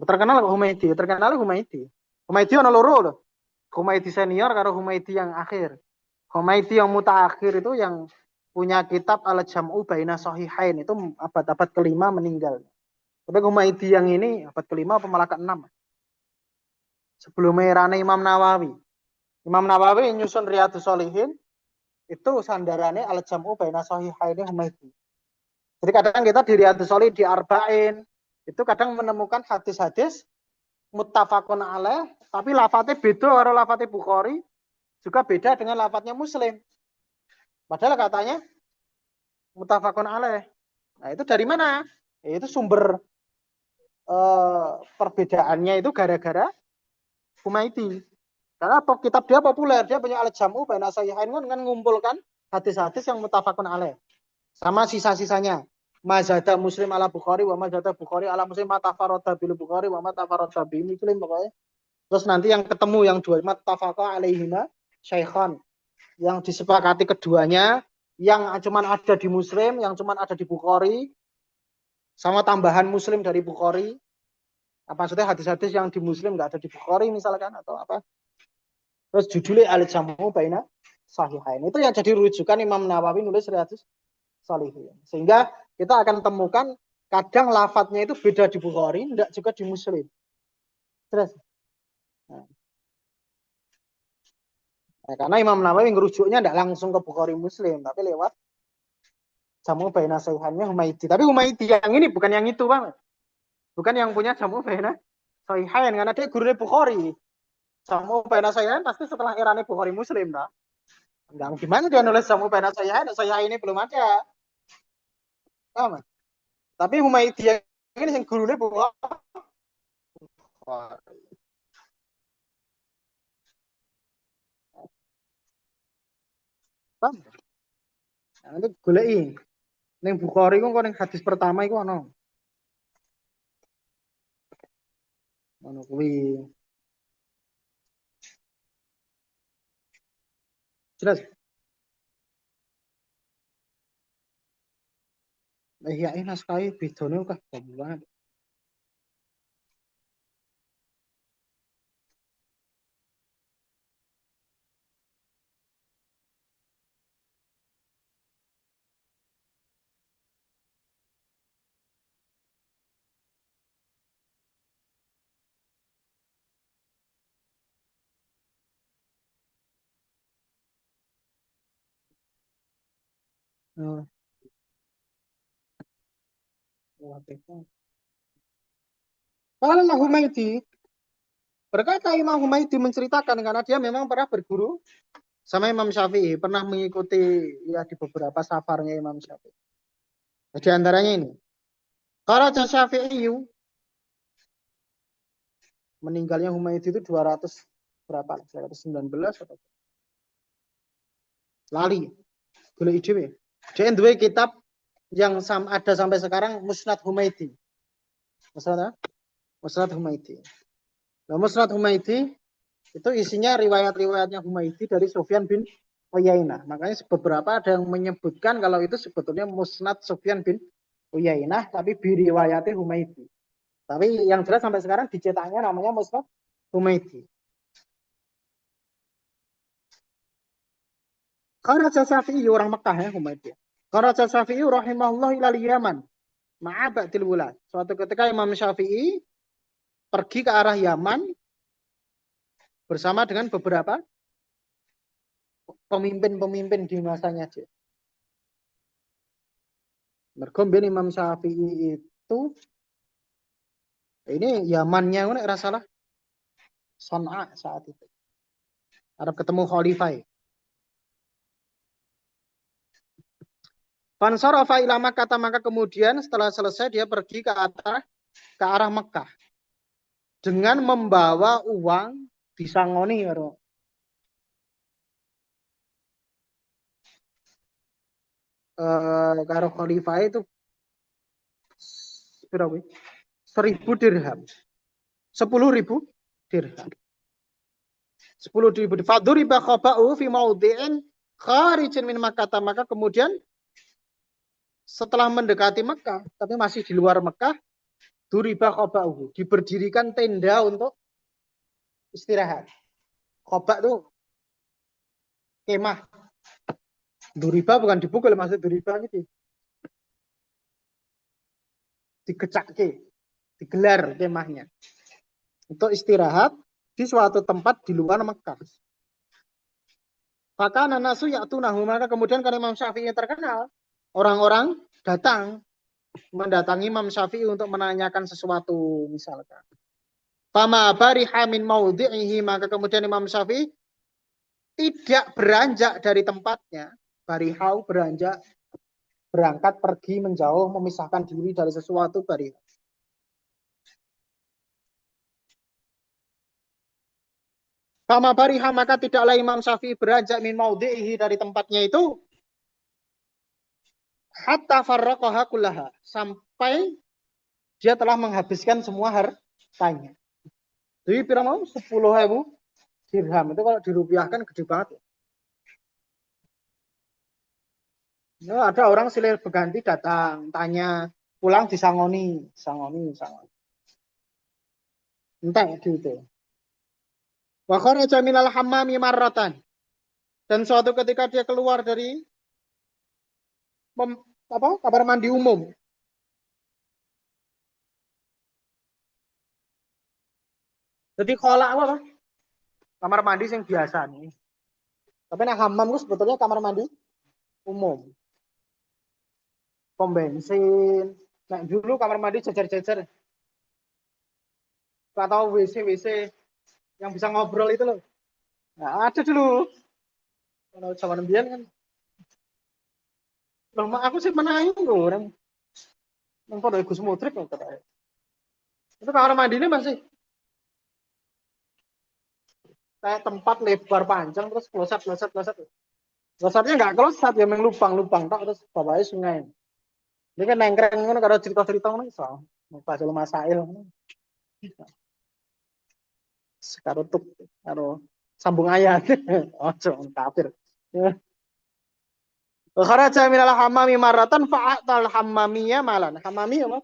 Terkenal Humaidi, terkenal Humaidi. Humaidi ana loro loh. Humaidi senior karo Humaidi yang akhir. Humaidi yang mutaakhir itu yang punya kitab Al-Jam'u Baina Sahihain itu abad-abad kelima meninggal. Tapi Humaidi yang ini abad kelima apa malah ke-6. Sebelum erane Imam Nawawi. Imam Nawawi nyusun Riyadhus Shalihin itu sandarannya Al-Jam'u Baina Sahihain Humaidi. Jadi kadang kita di Riyadhus Shalihin di Arba'in itu kadang menemukan hadis-hadis muttafaqun alaih tapi lafadznya beda karo lafadznya Bukhari juga beda dengan lafadznya Muslim. Padahal katanya muttafaqun alaih. Nah, itu dari mana? Ya, itu sumber perbedaannya itu gara-gara Humaidi. Karena kitab dia populer, dia punya Al-Jam'u Baina Sahihain kan ngumpulkan hadis-hadis yang muttafaqun alaih. Sama sisa-sisanya. Mazada Muslim ala Bukhari wa mazada Bukhari ala Muslim matafarada bil Bukhari wa matafarada bi Muslim pokoknya. Terus nanti yang ketemu yang dua mattafaqa alaihima syaikhan, yang disepakati keduanya, yang cuman ada di Muslim, yang cuman ada di Bukhari, sama tambahan Muslim dari Bukhari. Apa maksudnya hadis-hadis yang di Muslim nggak ada di Bukhari misalkan atau apa? Terus judulnya al-jamu baina sahihain. Itu yang jadi rujukan Imam Nawawi nulis Riyadhus Shalihin. Sehingga kita akan temukan kadang lafadznya itu beda di Bukhari, enggak juga di Muslim. Terus. Nah, karena Imam Nawawi ngerujuknya enggak langsung ke Bukhari Muslim, tapi lewat jamu baina sahihainnya Humaidi. Tapi Humaidi yang ini bukan yang itu, Bang. Bukan yang punya jamu baina sahihain, karena dia gurunya Bukhari. Jamu baina sahihain pasti setelah eranya Bukhari Muslim, nah. Enggak, gimana dia nulis jamu baina sahihain? Sahihain ini belum ada. Paham? Tapi Humaidi yang ini yang gurunya Bukhari. Paham? Nah, itu goleki. Ning Bukhari ku ning hadis pertama iku ana. Ono kuwi. Jelas. Iya, ini naskahnya bedone kah banget. Oh, kalau Humaidi berkata Imam Humaidi menceritakan karena dia memang pernah berguru sama Imam Syafi'i, pernah mengikuti ya di beberapa safarnya Imam Syafi'i. Di antaranya ini. Kharaja Syafi'i meninggalnya Humaidi itu 200 berapa? 219 atau lali. Golek dhewe. Dia duwe kitab yang ada sampai sekarang Musnad Humaidi. Musnad Humaidi. Nah, Musnad Humaidi itu isinya riwayat-riwayatnya Humaidi dari Sufyan bin Uyainah. Makanya beberapa ada yang menyebutkan kalau itu sebetulnya Musnad Sufyan bin Uyainah, tapi biriwayati Humaidi. Tapi yang jelas sampai sekarang dicetaknya namanya Musnad Humaidi. Kharaja Syafi'i orang Mekah ya Humaidi. Kharaja Syafi'i rahimahullah ilal Yaman. Ma'abatil wulad. Suatu ketika Imam Syafi'i pergi ke arah Yaman bersama dengan beberapa pemimpin-pemimpin di masanya dia. Mergo Imam Syafi'i itu ini Yamannya ini rasalah Son'a saat itu. Arab ketemu Khalifah. Fansarafa ila Makkah, maka kemudian setelah selesai dia pergi ke arah Mekah dengan membawa uang disangoni karo Khalifah itu berapa? 1.000 dirham. 10.000 dirham. 10.000 faduriba khaba'u fi maudhi'in kharijin min Makkah, maka kemudian setelah mendekati Mekah tapi masih di luar Mekah, duriba khaba'u, diberdirikan tenda untuk istirahat. Khaba' itu kemah. Duriba bukan dipukul, maksud duriba gitu. Dikecakke, digelar kemahnya. Untuk istirahat di suatu tempat di luar Mekah. Maka nasu ya'tunahu, maka kemudian karena Imam Syafi'i terkenal, orang-orang datang mendatangi Imam Syafi'i untuk menanyakan sesuatu misalkan. Fama bariha min maudhi'ihi, maka kemudian Imam Syafi'i tidak beranjak dari tempatnya. Barihau beranjak, berangkat, pergi, menjauh, memisahkan diri dari sesuatu barihau. Fama bariha, maka tidaklah Imam Syafi'i beranjak min maudhi'ihi dari tempatnya itu hatta farraqaha kullaha, sampai dia telah menghabiskan semua hartanya. Jadi pirang mau 10.000 dirham itu kalau dirupiahkan gede banget. Ya, ada orang silih berganti datang, tanya, pulang disangoni, sangoni, sangoni. Entah gitu. Wa kharaja minal hammami marratan. Dan suatu ketika dia keluar dari kamar mandi umum. Jadi kolak apa? Kamar mandi yang biasa nih. Tapi nah hammam itu sebetulnya kamar mandi umum. Pom bensin. Nah, dulu kamar mandi jajar-jajar. Atau WC-WC yang bisa ngobrol itu loh. Nah, ada dulu. Kalau zaman Bian kan. Loh, aku sih menangin loh. Yang pada Gus Mudrik loh katanya. Itu kamar mandi ini masih kayak tempat lebar panjang terus kloset. Klosetnya nggak klosat ya, memang lubang-lubang tak terus bawahnya sungai. Ini kan nengkreng kan kalau cerita-cerita ngono iso. Pas lu masail. Sekarang tuh karo sambung ayat. Ojo kafir. Kharaja minal hammami marratan fa'atal hammamiyya malan. Hammami apa?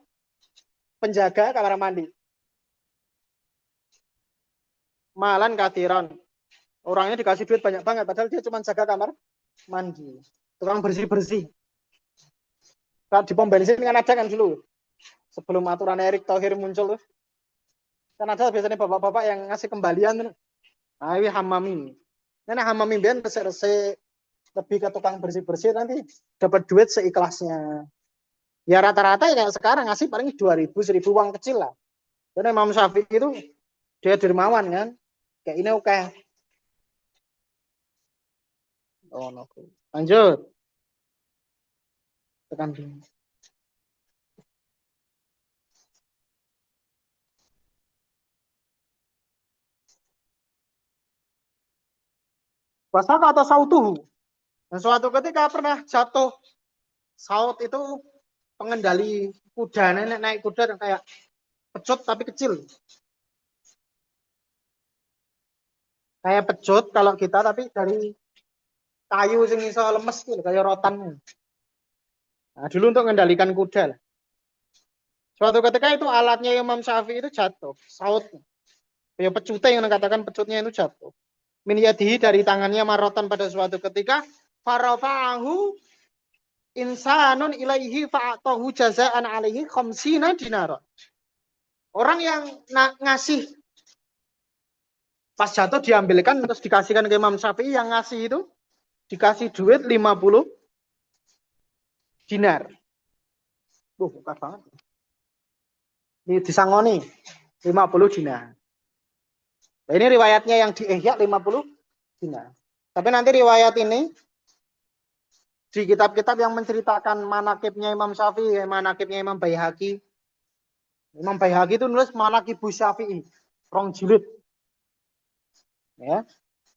Penjaga kamar mandi. Malan katiran. Orangnya dikasih duit banyak banget padahal dia cuma jaga kamar mandi. Tukang bersih-bersih. Kalau di pom bensin kan ada kan dulu. Sebelum aturan Erick Thohir muncul tuh. Kan ada biasanya bapak-bapak yang ngasih kembalian tuh. Nah, ini hammami. Nah, hammami biar resik-resik lebih ke tukang bersih-bersih nanti dapat duit seikhlasnya. Ya rata-rata ya kayak sekarang ngasih paling 2.000, 1.000 uang kecil lah. Karena Imam Syafi'i itu dia dermawan kan. Kayak ini oke. Oh, no. Lanjut. Tekan dulu. Wasaka atau sautuhu. Dan suatu ketika pernah jatuh. Saut itu pengendali kuda. Nenek naik kuda dan kayak pecut tapi kecil. Kayak pecut kalau kita tapi dari kayu sing iso lemes gitu, kayak rotan. Nah, dulu untuk mengendalikan kuda. Suatu ketika itu alatnya Imam Syafi'i itu jatuh, saut. Ya pecutnya yang katakan pecutnya itu jatuh. Min yadihi dari tangannya marotan pada suatu ketika farafa'ahu insanun ilaihi fa'atahu jazaan alaihi khamsina dinara. Orang yang ngasih pas jatuh diambilkan terus dikasihkan ke Imam Syafi'i, yang ngasih itu dikasih duit 50 dinar. Bukan banget. Ini disangoni 50 dinar. Nah, ini riwayatnya yang di Ihya 50 dinar. Tapi nanti riwayat ini di kitab-kitab yang menceritakan manakibnya Imam Syafi'i, manakibnya Imam Baihaqi. Imam Baihaqi itu nulis Manaqibu Syafi'i, rong jilid. Ya.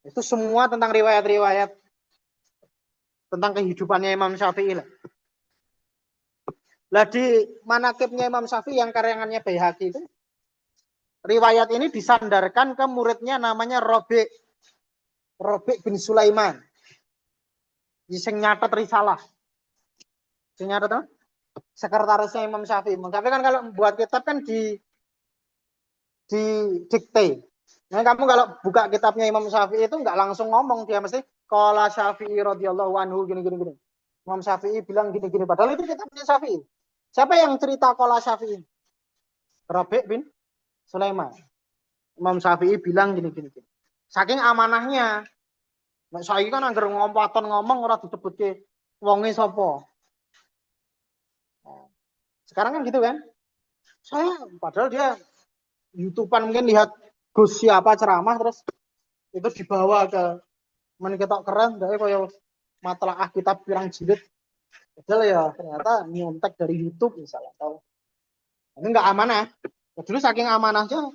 Itu semua tentang riwayat-riwayat tentang kehidupannya Imam Syafi'i lah. Lah di manakibnya Imam Syafi'i yang karyangannya Baihaqi itu, riwayat ini disandarkan ke muridnya namanya Rabi' bin Sulaiman. Sing nyatet risalah. Sing nyatet apa? Sekretarisnya Imam Syafi'i. Tapi kan kalau buat kitab kan di dikte. Nah, kamu kalau buka kitabnya Imam Syafi'i itu nggak langsung ngomong, dia mesti qala Syafi'i radhiyallahu anhu gini. Imam Syafi'i bilang gini. Padahal itu kitabnya Syafi'i. Siapa yang cerita qala Syafi'i? Rabi' bin Sulaiman. Imam Syafi'i bilang gini. Saking amanahnya. Nek saiki kan anggar ngomong ora disebutke wonge sapa. Sekarang kan gitu kan? Saya padahal dia YouTubean mungkin lihat Gus siapa ceramah terus itu dibawa ke meniketok keren dari koyo matlaah kitab pirang jilid. Padahal ya ternyata nyontek dari YouTube misalnya atau ini enggak amanah. Dulu saking amanahnya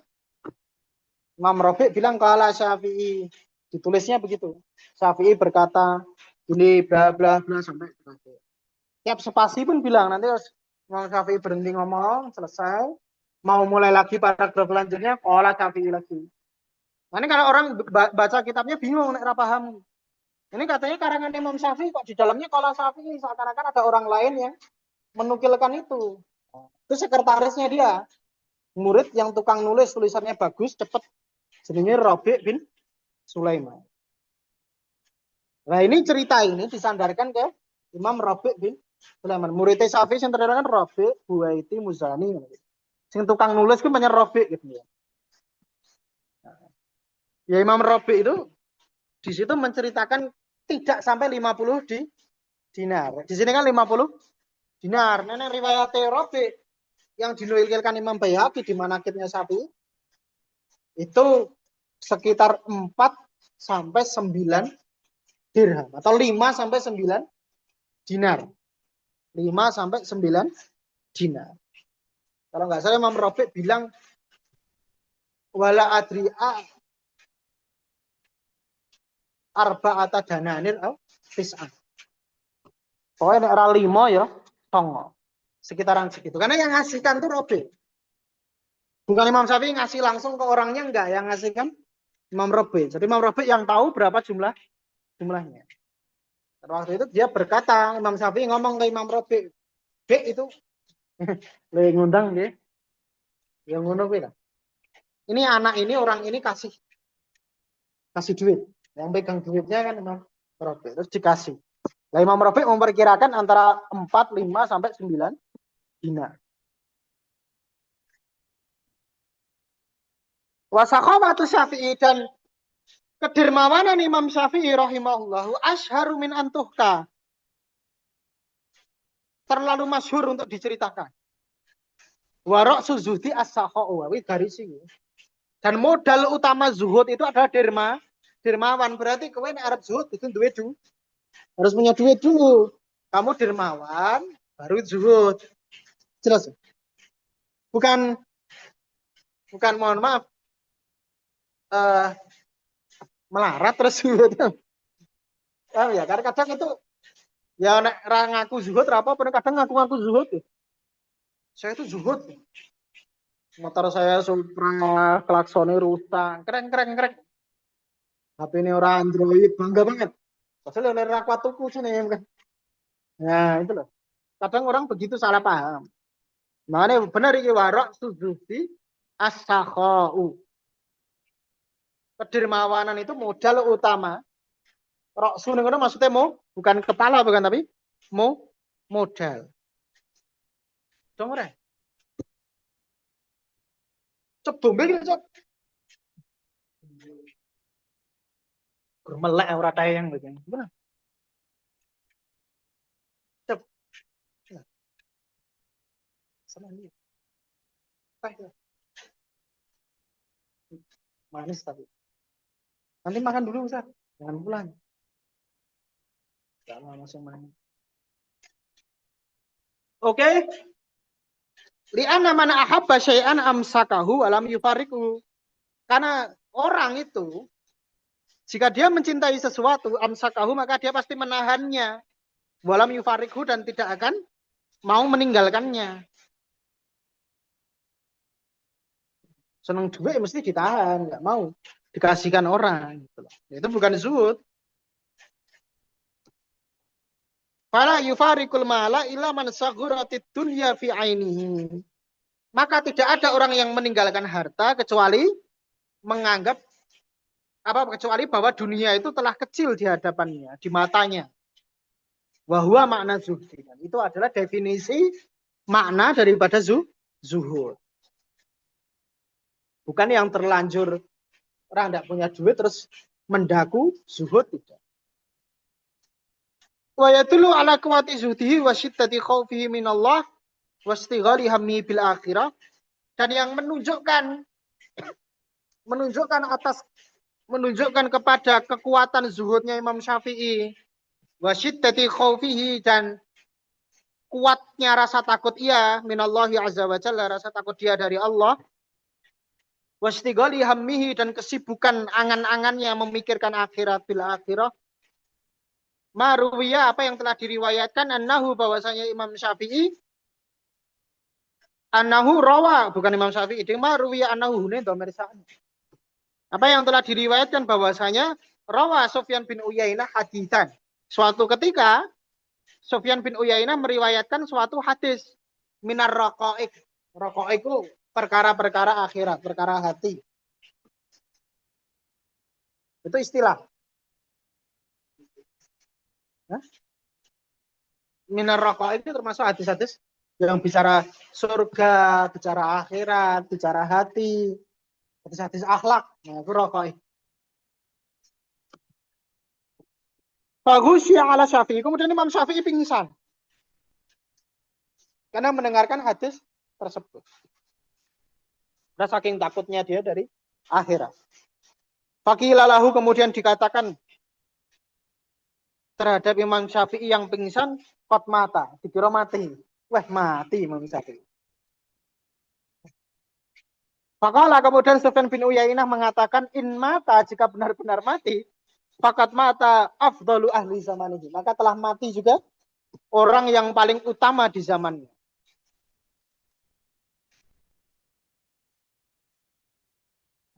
Imam Rabi' bilang kala Syafi'i, ditulisnya begitu. Syafi'i berkata ini bla bla bla sampai terakhir. Tiap spasi pun bilang nanti Imam Syafi'i berhenti ngomong selesai Mau mulai lagi paragraf selanjutnya, qala Syafi'i lagi. Nah, ini kalau orang baca kitabnya bingung, nek ora paham. Ini katanya karangan Imam Syafi'i kok di dalamnya qala Syafi'i, seakan-akan ada orang lain yang menukilkan itu. Itu sekretarisnya dia, murid yang tukang nulis, tulisannya bagus, cepet. Jenenge Rabi' bin Sulaiman. Nah, ini cerita ini disandarkan ke Imam Rabi' bin Sulaiman. Muridnya Syafi'i yang terkenal kan Rabi', Buaiti, Muzani. Sing tukang nulis kan banyak Rabi' gitu ya. Ya Imam Rabi' itu di situ menceritakan tidak sampai 50 dinar. Di sini kan 50 dinar. Nenek riwayat Rabi' yang dinukilkan Imam Baihaqi di manaqibnya Syafi'i itu sekitar 4 sampai 9 dirham atau 5 sampai 9 dinar. 5 sampai 9 dinar. Kalau nggak salah Imam Rabi' bilang wala adri'a arba'ata dananir atau tis'ah. Pokoknya era 5 ya, tongo. Sekitaran segitu. Karena yang ngasihkan tuh Rabi'. Bukan Imam Syafi'i ngasih langsung ke orangnya, enggak. Yang ngasihkan Imam Rabi'. Jadi Imam Rabi' yang tahu berapa jumlahnya. Dan waktu itu dia berkata, Imam Syafi'i ngomong ke Imam Rabi', Dek itu lagi ngundang dia. Yang ngono lah. Ini anak ini, orang ini kasih duit. Yang pegang duitnya kan Imam Rabi'. Terus dikasih. Nah, Imam Rabi' memperkirakan antara 4, 5 sampai 9 dinar. Wasakhawatu Syafi'i dan kedermawanan Imam Syafi'i rahimahullahu asharu min antuhka. Terlalu masyhur untuk diceritakan. Warok suzuhdi as-sakha'u. Garis ini. Dan modal utama zuhud itu adalah dermawan. Berarti kowe nek arep zuhud itu duit dulu. Harus punya duit dulu. Kamu dermawan, baru zuhud. Jelas? Bukan mohon maaf. Melarat terus zuhud. Ya, karena kadang itu ya nek ngaku zuhud apa kadang ngaku zuhud. Saya itu zuhud. Motor saya Supra, klaksonnya rusak, keren. HP ini orang Android, bangga banget. Padahal oleh rakwat tuku sini kan. Nah, itu loh. Kadang orang begitu salah paham. Makanya benar ini warok suzuki as-sakha'u. Kedermawanan itu modal utama. Roksu itu maksudnya bukan kepala bukan tapi modal. Dong ora. Cep dombe gitu, Cep. Melek ora tayang begini. Benar. Cep. Sama ini. Manis tapi. Nanti makan dulu, Ustaz. Jangan pulang. Jangan langsung makan. Oke. Li'anna man ahabba syai'an amsakahu alam yufariku. Karena orang itu jika dia mencintai sesuatu amsakahu maka dia pasti menahannya. Walam yufariku dan tidak akan mau meninggalkannya. Senang duit mesti ditahan, nggak mau dikasihkan orang. Itu bukan zuhud. Fala yufarikul mala illa man saghuratid dunya fi ainihi. Maka tidak ada orang yang meninggalkan harta kecuali menganggap kecuali bahwa dunia itu telah kecil di hadapannya, di matanya. Wahwa makna zuhdi. Itu adalah definisi makna daripada zuhud. Bukan yang terlanjur orang tidak punya duit terus mendaku zuhud tidak. Wa yadullu ala quwwati zuhdihi wa syiddati khaufihi minallah wa istighali hammi bil akhirah. Dan yang menunjukkan kepada kekuatan zuhudnya Imam Syafi'i wa syiddati khaufihi dan kuatnya rasa takut ia minallahi azza wa jalla, rasa takut dia dari Allah. Wa istighali hammihi dan kesibukan angan-angannya memikirkan akhirat bil akhirah. Maruwiya apa yang telah diriwayatkan annahu bahwasanya Imam Syafi'i Anahu rawa, bukan Imam Syafi'i. Dia mah ruwiya anahu hune dhamir sa'an. Apa yang telah diriwayatkan bahwasanya rawa Sufyan bin Uyainah hadisan. Suatu ketika Sufyan bin Uyainah meriwayatkan suatu hadis minar raqaiq. Raqaiq itu perkara-perkara akhirat, perkara hati. Itu istilah. Hah? Minar raqaiq itu termasuk hadis-hadis yang bicara surga, bicara akhirat, bicara hati, hadis-hadis akhlak. Nah, itu raqaiq. Bagusya ala Syafi'i. Kemudian Imam Syafi'i pingsan karena mendengarkan hadis tersebut. Karena saking takutnya dia dari akhirat. Fakilalahu kemudian dikatakan terhadap Imam Syafi'i yang pingsan, kot mata, dikira mati. Wah, mati Imam Syafi'i. Faqala kemudian Sufyan bin Uyainah mengatakan, in mata, jika benar-benar mati, fakat mata afdalu ahli zaman ini. Maka telah mati juga orang yang paling utama di zamannya.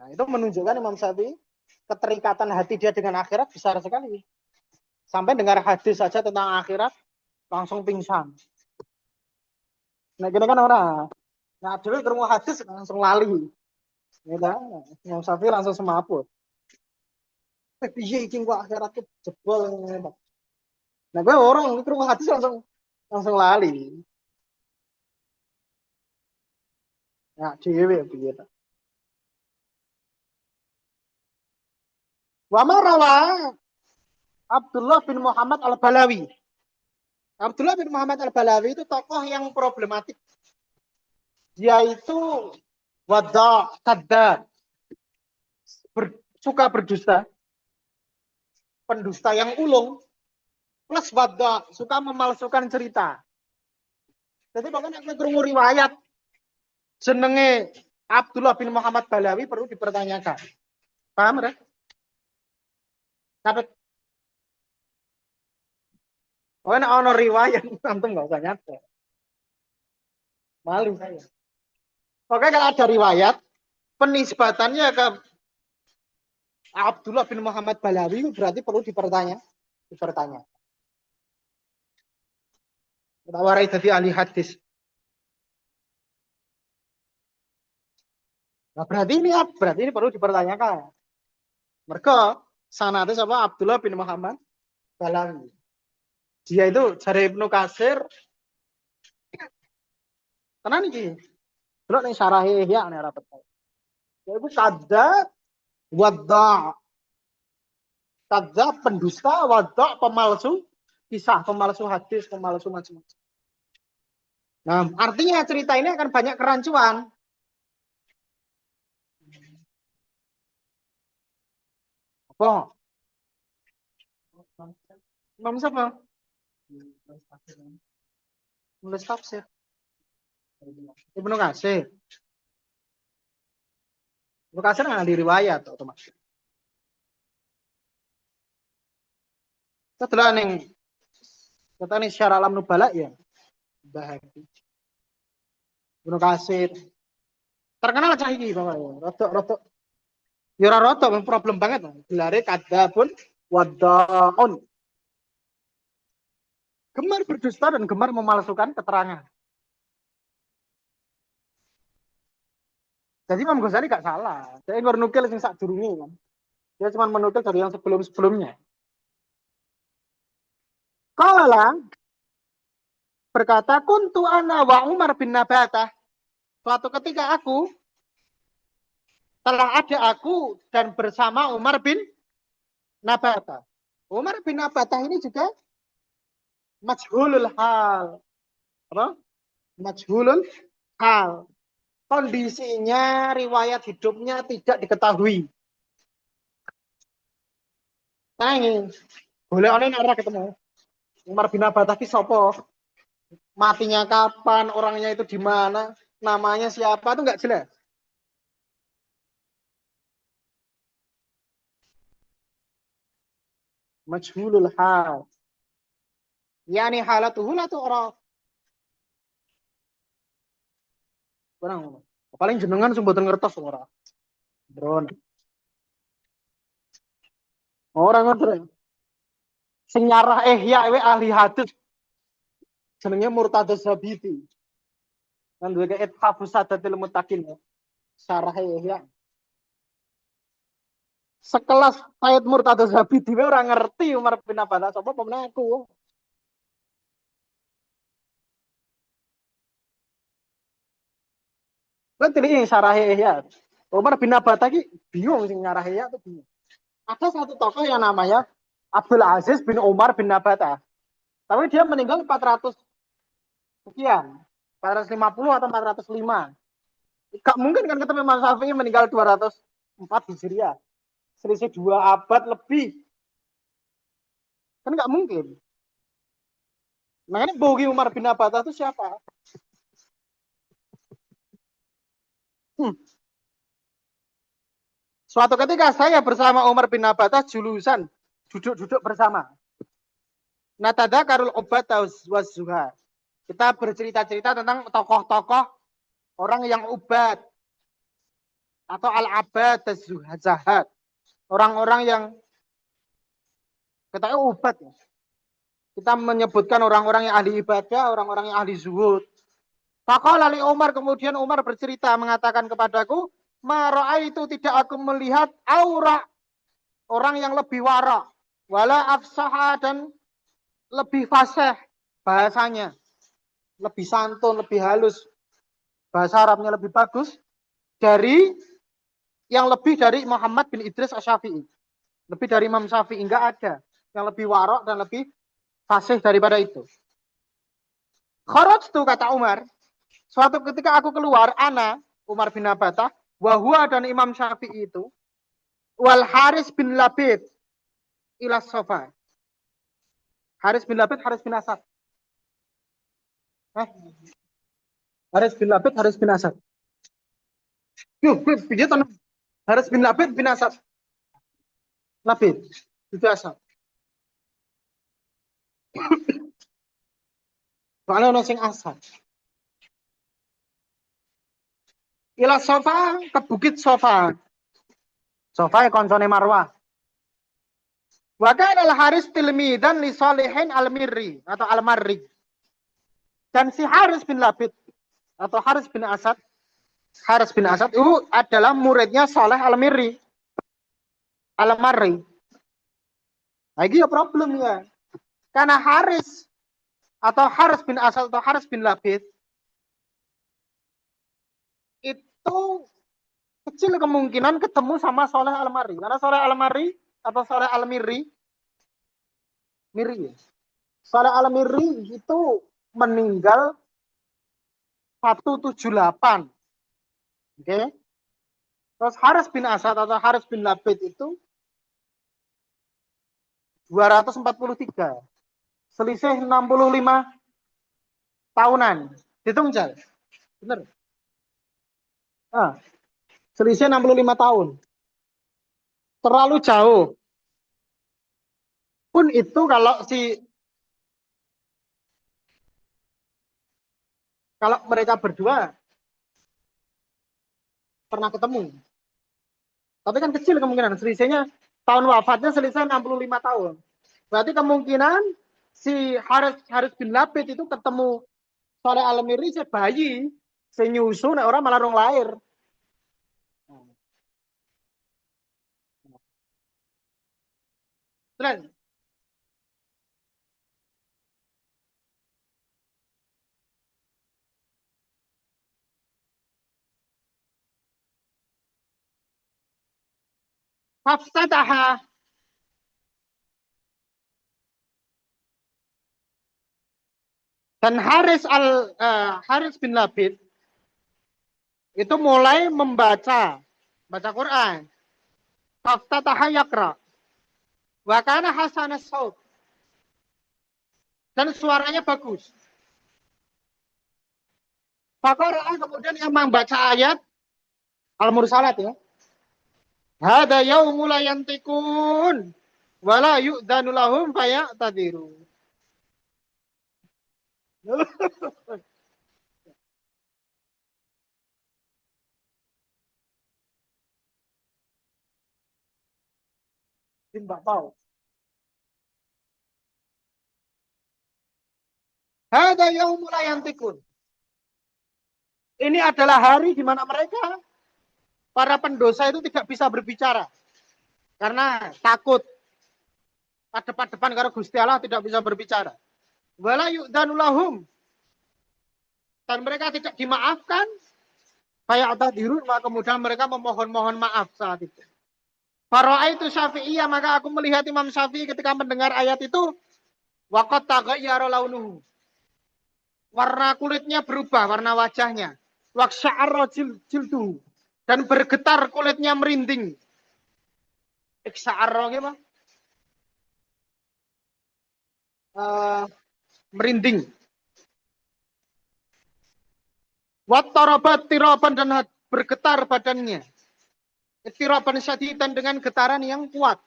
Nah, itu menunjukkan Imam Syafi'i keterikatan hati dia dengan akhirat besar sekali. Sampai dengar hadis saja tentang akhirat langsung pingsan. Nah, gini kan orang. Nah, dulu ketemu hadis langsung lali. Ya kan? Imam Syafi'i langsung semaput. Piye iki kok akhirat tuh jebol. Nah, gue orang ketemu hadis langsung lali. Ya, dhewe piye ta. Wa marawa Abdullah bin Muhammad Al-Balawi. Abdullah bin Muhammad Al-Balawi itu tokoh yang problematik. Dia itu wada, kadzab, suka berdusta, pendusta yang ulung, plus wada, suka memalsukan cerita. Jadi pokoknya aku krungu riwayat jenenge Abdullah bin Muhammad Balawi perlu dipertanyakan. Paham ya? Tapi pokoknya ono riwayat antum nggak usah nyata. Malu saya. Pokoknya kalau ada riwayat penisbatannya ke Abdullah bin Muhammad Balawi berarti perlu dipertanya. Warai jadi ahli hadis. Nah, berarti ini perlu dipertanyakan. Mereka sanadnya sama Abdullah bin Muhammad Balawi. Dia itu cari Ibnu Katsir. Tenan iki. Delok ning syarah ya nek ora betul. Ya iku kadzab wadda. Kadzab pendusta, wadda pemalsu, kisah pemalsu hadis, pemalsu macam-macam. Nah, artinya cerita ini akan banyak kerancuan. Apa? Imam siapa? Nulis tafsir. Ibnu Katsir. Ibnu Katsir nggak di riwayat otomatis. Setelah ning kata ning Syarah Alam Nubala ya. Bahagia. Ibnu Katsir. Terkenal cah iki pokoknya. Rotok. Ya ora rotok, problem banget. Gelare kadzabun waddaun. Gemar berdusta dan gemar memalsukan keterangan. Jadi Imam Ghazali gak salah. Dia nukil yang sak durunge kan. Dia cuma menukil dari yang sebelum-sebelumnya. Kala berkata, kuntu ana wa Umar bin Nabatah. Suatu ketika telah ada aku dan bersama Umar bin Nabatah. Umar bin Nabatah ini juga majhulul hal. Apa? Majhulul hal. Kondisinya, riwayat hidupnya tidak diketahui. Nangis. Boleh oleh nara ketemu. Umar bin Nabatah ki sopo? Matinya kapan? Orangnya itu di mana? Namanya siapa? Itu nggak jelas. Majhulul hal. Yani halatuhu la tu'raf. Kurang ngono. Paling jenengan sing mboten ngertos ora. Bron. Ora ngerti. Sing nyarah Ihya we ahli hadis jenenge Murtada Zabidi. Kan duwe ke Ithafus Sadatil Muttaqin. Syarah Ihya. Sekelas Said Murtada Zabidi we ora ngerti Umar bin Abbas sapa pemenang aku. Kan tadi syarah Ihya. Umar bin Abbas iki bingung sing nyarah Ihya tuh bingung. Ada satu tokoh yang namanya Abdul Aziz bin Umar bin Nabata. Tapi dia meninggal 400 sekian. 450 atau 405. Gak mungkin kan ketemu Imam Syafi'i meninggal 204 Hijriah. Selisih 2 abad lebih. Kan gak mungkin. Makanya Bogi Umar bin Nabata itu siapa? Suatu ketika saya bersama Umar bin Nabata julusan duduk-duduk bersama. Natada karul obat was zuhar. Kita bercerita-cerita tentang tokoh-tokoh orang yang ubat atau al-abad az-zuhad. Orang-orang yang kita ubat. Kita menyebutkan orang-orang yang ahli ibadah, orang-orang yang ahli zuhud. Faqala li Umar, kemudian Umar bercerita mengatakan kepadaku, "Ma itu tidak aku melihat aura orang yang lebih wara, wala afsaha dan lebih fasih bahasanya, lebih santun, lebih halus, bahasa Arabnya lebih bagus dari yang lebih dari Muhammad bin Idris Asy-Syafi'i. Lebih dari Imam Syafi'i enggak ada yang lebih warok dan lebih fasih daripada itu." Kharajtu, kata Umar, suatu ketika aku keluar, ana Umar bin Abatah, wahua dan Imam Syafi'i itu, wal Haris bin Labid ila sofa. Haris bin Labid, Haris bin Asad. Haris bin Labid, Haris bin Asad. Yuk, piye to? Haris bin Labid bin Asad. Labid, itu Asad. Soalnya ono sing Asad. Ila sofa, ke bukit sofa. Sofa ya koncone Marwah. Wa kana al-Haris tilmidan li Salihin al-Mirri atau al-Marri. Dan si Haris bin Labid atau Haris bin Asad itu adalah muridnya Saleh al-Mirri. Al-Marri. Nah, ini ya problem ya. Karena Haris atau Haris bin Asad atau Haris bin Labid itu kecil kemungkinan ketemu sama Saleh al-Marri. Karena Saleh al-Marri atau Saleh al-Mirri, Mirri. Saleh al-Mirri itu meninggal 178. Oke. Terus Haris bin Asad atau Haris bin Labid itu 243. Selisih 65 tahunan. Hitung Jal. Benar. Selisih 65 tahun. Terlalu jauh. Pun itu kalau mereka berdua pernah ketemu. Tapi kan kecil kemungkinan selisihnya, tahun wafatnya selisih 65 tahun. Berarti kemungkinan si Haris bin Labid itu ketemu Saleh al-Mirri bayi, senyusu nek orang malah rong lahir. Terus Faftataha, dan Haris bin Labid itu mulai baca Quran. Faftataha yakra. Wa kana hasanas saut. Dan suaranya bagus. Faqara'a, kemudian yang membaca ayat Al-Mursalat ya. Hada yaumul la yantikun wala yu'danu lahum fayatadiru. bin bakpao. Hada yaumul yantikun. Ini adalah hari di mana mereka para pendosa itu tidak bisa berbicara karena takut depan-depan karo Gusti Allah tidak bisa berbicara. Wala yu'danulahum, dan mereka tidak dimaafkan. Kayak atadirun, maka kemudian mereka memohon-mohon maaf saat itu. Fara'aitu Syafi'iyah, maka aku melihat Imam Syafi'i ketika mendengar ayat itu, waqad taghayyara launuhu. Warna kulitnya berubah, warna wajahnya. Waqsha'arra jilduhu, dan bergetar kulitnya merinding. Iksa'arra gimana? Merinding. Wattarabat tiraban, dan bergetar badannya. Tiraban syadidan, dengan getaran yang kuat.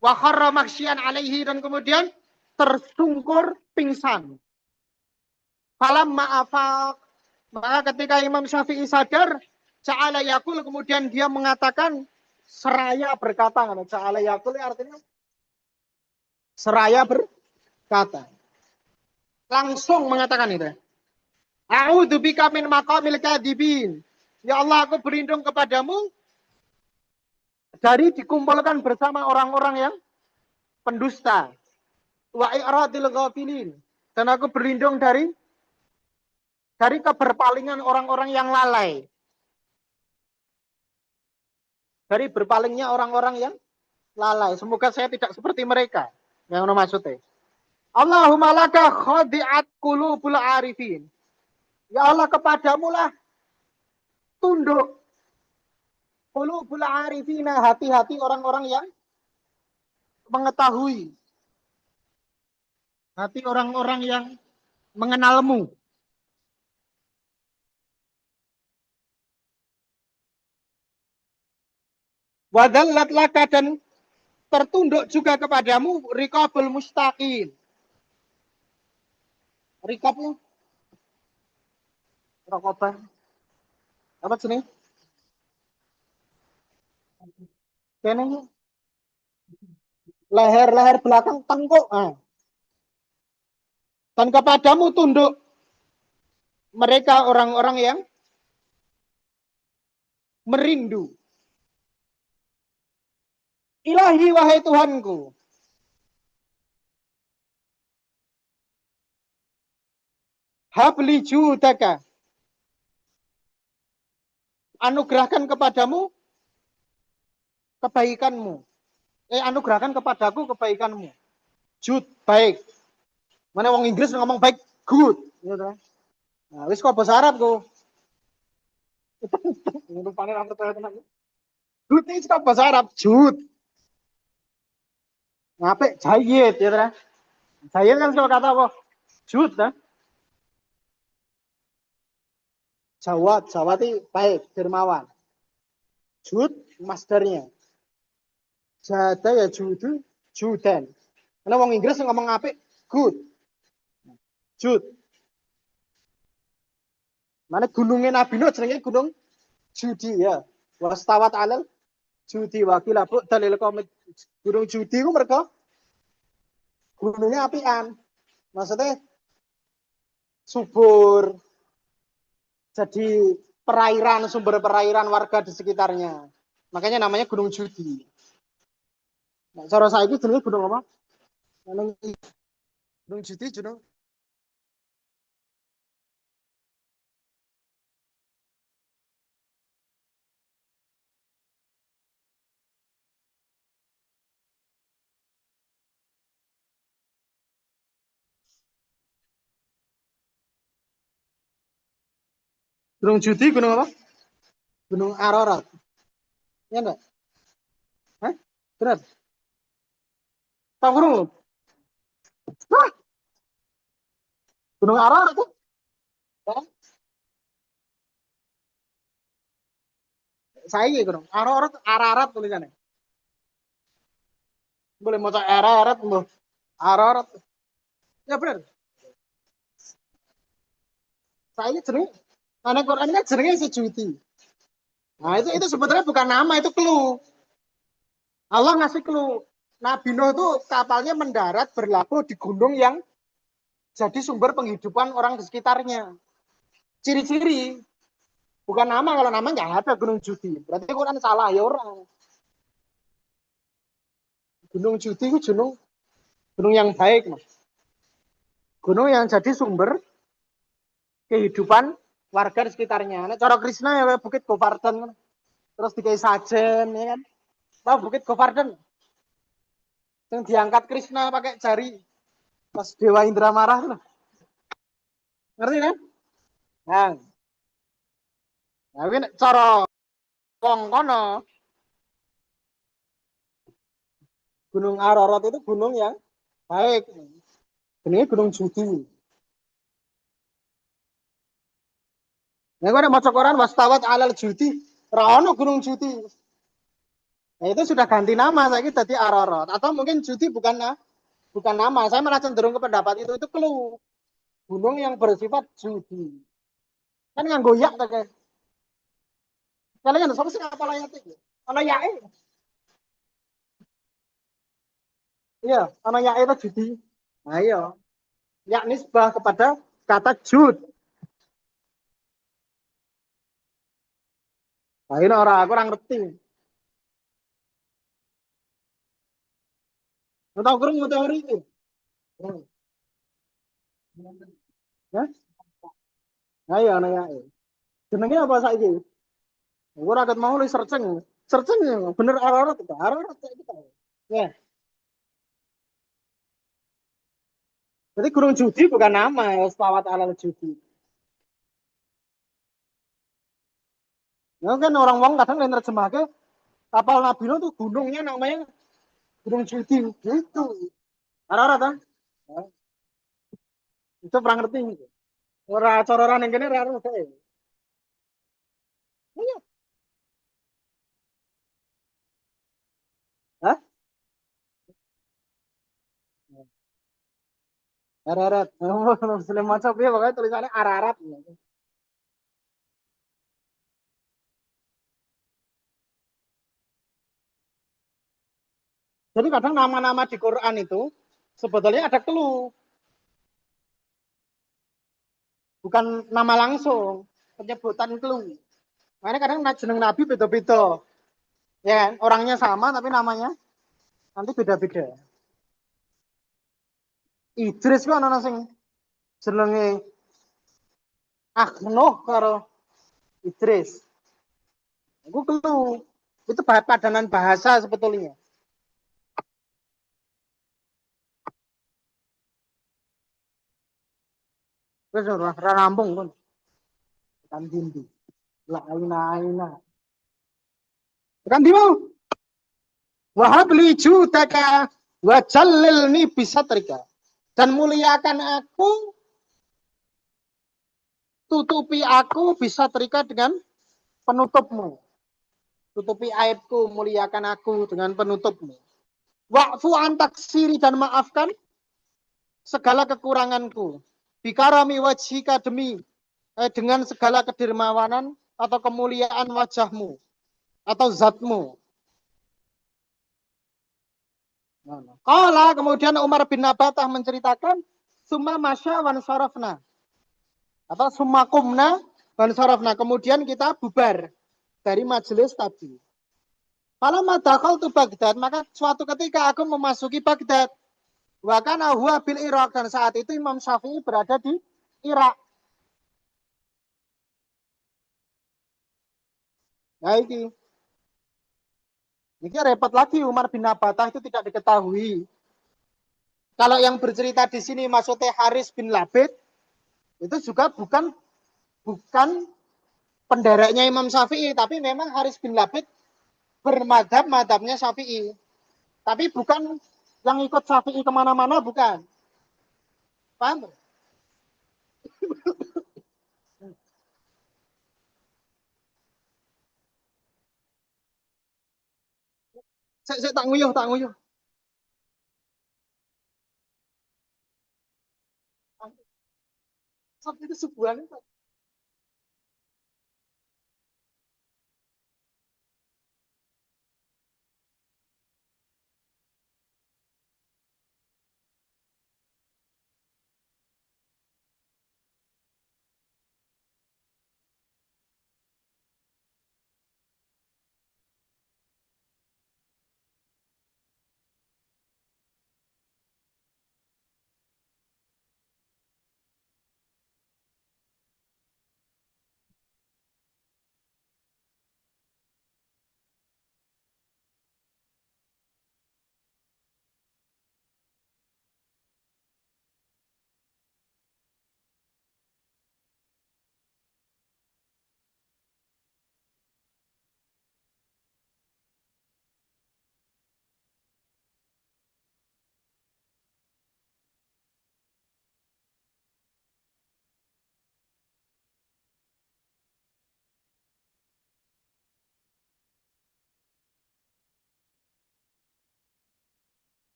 Wa kharra maghsyian alaihi, dan kemudian tersungkur pingsan. Falam ma'afaq, maka ketika Imam Syafi'i sadar, Ja'ala yakul, kemudian dia mengatakan, seraya berkata. Ja'ala yakul artinya seraya berkata. Langsung mengatakan itu. A'udzu bika min maqamil kadhibin. Ya Allah, aku berlindung kepadamu dari dikumpulkan bersama orang-orang yang pendusta. Wa i'radil ghafilin. Dan aku berlindung dari keberpalingan orang-orang yang lalai. Dari berpalingnya orang-orang yang lalai. Semoga saya tidak seperti mereka. Yang maksudnya. Allahumma laka khadi'at qulubul arifin. Ya Allah, kepadamu lah tunduk qulubul arifina, hati-hati orang-orang yang mengetahui. Hati orang-orang yang mengenalmu. Wadallat laka, dan tertunduk juga kepadamu riqabul mustaqim. Riqabnya raqabah. Apa sini? Kene leher belakang tengkuk. Dan kepadamu tunduk mereka orang-orang yang merindu. Ilahi, wahai Tuhanku, habli judaka, anugerahkan kepadamu kebaikanmu. Anugerahkan kepadaku kebaikanmu. Jud, baik. Mana wong Inggris ngomong baik, good. Nah, wis kok bahasa Arab kok. Good ini kok bahasa Arab, jud. Ngapain? Jayid, ya kan? Jayid kan kalau kata apa? Jud, nah. Jawad itu baik, dermawan. Jud, masdarnya. Jada ya judu, judan. Karena wong Inggris ngomong apik, good. Jud. Mana gunungnya Nabi Nuh jenenge gunung Judi ya. Wastawat alal Judi wakil abu dalil komit. Gunung Judi itu mereka gunungnya apian. Maksudnya subur. Jadi perairan, sumber perairan warga di sekitarnya. Makanya namanya Gunung Judi. Nah, cara saya itu jenenge gunung apa? Gunung Judi, gunung Gunung Judi, gunung apa? Gunung Ararat. Ya enggak? Hah? Benar? Tahu gunung? Hah? Gunung Ararat itu? Ya? Saya ya gunung Ararat tulisannya. Boleh mau Ararat, mau Ararat. Ya benar. Saya jeneng, karena Quran kan jenengnya Sejudi. Nah itu sebetulnya bukan nama, itu clue. Allah ngasih clue. Nabi Nuh itu kapalnya mendarat berlabuh di gunung yang jadi sumber penghidupan orang di sekitarnya. Ciri-ciri, bukan nama, kalau nama nggak ada Gunung Judi. Berarti Quran salah ya orang. Gunung Judi itu gunung yang baik, Mas. Gunung yang jadi sumber kehidupan warga di sekitarnya. Nah, cara Krishna ya Bukit Govardhan, terus dikai sajen, ya kan? Tahu Bukit Govardhan? Yang diangkat Krishna pakai jari pas Dewa Indra marah tuh. Ngerti kan? Nah, ini cara wong kono Gunung Ararat itu gunung yang baik. Gunungnya Gunung Judi. Nah, gue ada maca Quran wastawat alal judi. Rano Gunung Judi. Nah, itu sudah ganti nama saya tadi Ararat. Atau mungkin Judi bukan nama. Saya malah cenderung ke pendapat itu clue. Gunung yang bersifat judi. Kan nggak goyak kayak. Kalian sama sih apa layak itu? Ana yae. Iya, ana yae itu judi. Nah, iya. Ya nisbah kepada kata jud. Nah, ini orang ngerti. Nggak tahu kurang teori itu. Ya? Nah, iya, ana yae. Jenenge apa saiki? Ora ket mau lu searching. Searching ya, bener Ararat itu. Ararat itu. Ya. Jadi Gunung Judi bukan nama ya, Stawat Alal Judi. Ya kan orang-orang kadang yang terjemahnya kapal Nabi Nuh tuh gunungnya namanya Gunung Judi gitu. Ararat kan? Nah, itu pernah ngerti gitu. Ora cara orang yang kene ora ngerti. Iya. Hah? Ararat. Muslim macam dia pokoknya tulisannya Ararat. Jadi kadang nama-nama di Quran itu sebetulnya ada clue, bukan nama langsung, penyebutan clue. Makanya kadang jeneng Nabi beda-beda. Ya kan? Orangnya sama tapi namanya nanti beda-beda. Idris kan ana sing jenenge Nuh karo Idris. Itu clue. Itu padanan bahasa sebetulnya. Terus ora rampung kan. Kan dindi. La aina aina. Kan di mau. Wahabli jutaka wa jallilni bisatrika. Dan muliakan aku, tutupi aku bisa terikat dengan penutupmu. Tutupi aibku, muliakan aku dengan penutupmu. Wa'fu antaksiri dan maafkan segala kekuranganku. Bikarami wajhika dengan segala kedermawanan atau kemuliaan wajahmu atau zatmu. Kala kemudian Umar bin Nabatah menceritakan summa masya wan sarafna atau summa kumna wan sarafna. Kemudian kita bubar dari majelis tadi. Kalau madakal tu Baghdad, maka suatu ketika aku memasuki Baghdad. Bahkan huwa bil Irak, dan saat itu Imam Syafi'i berada di Irak. Nah, ini repot lagi, Umar bin Nabatah itu tidak diketahui. Kalau yang bercerita di sini maksudnya Haris bin Labid, itu juga bukan pendereknya Imam Syafi'i, tapi memang Haris bin Labid madhabnya Syafi'i. Tapi bukan yang ikut Syafi'i kemana-mana, bukan. Paham? Saya tak nguyuh. Sampai itu sebuah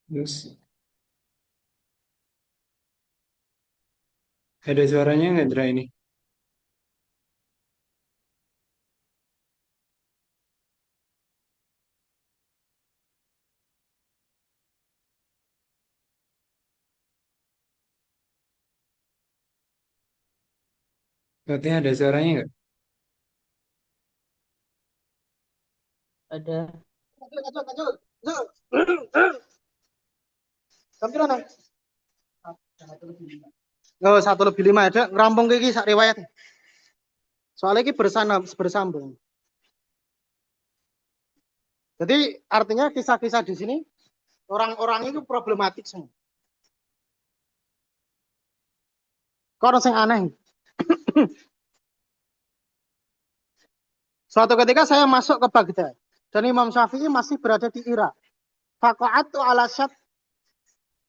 Terus ada suaranya nggak Dra ini? Katanya ada suaranya nggak? Ada. Oh, 1 lebih 5 ada ngerampung iki sak riwayat. Soalnya ini bersambung. Jadi artinya kisah-kisah di sini orang-orang itu problematik semua. Kok orang yang aneh. Suatu ketika saya masuk ke Baghdad dan Imam Syafi'i masih berada di Irak. Faqa'atu ala syat.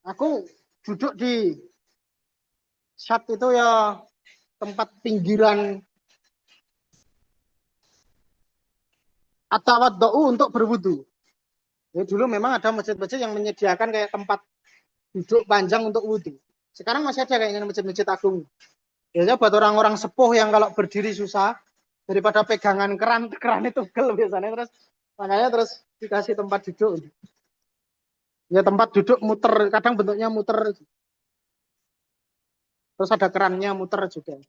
Aku duduk di syat itu ya tempat pinggiran at-tawaddu'u untuk berwudu. Ya, dulu memang ada masjid-masjid yang menyediakan kayak tempat duduk panjang untuk wudu. Sekarang masih ada kayaknya masjid-masjid agung. Biasanya buat orang-orang sepuh yang kalau berdiri susah, daripada pegangan keran itu pegel biasanya, terus makanya terus dikasih tempat duduk. Ya tempat duduk muter, kadang bentuknya muter. Terus ada kerannya muter juga.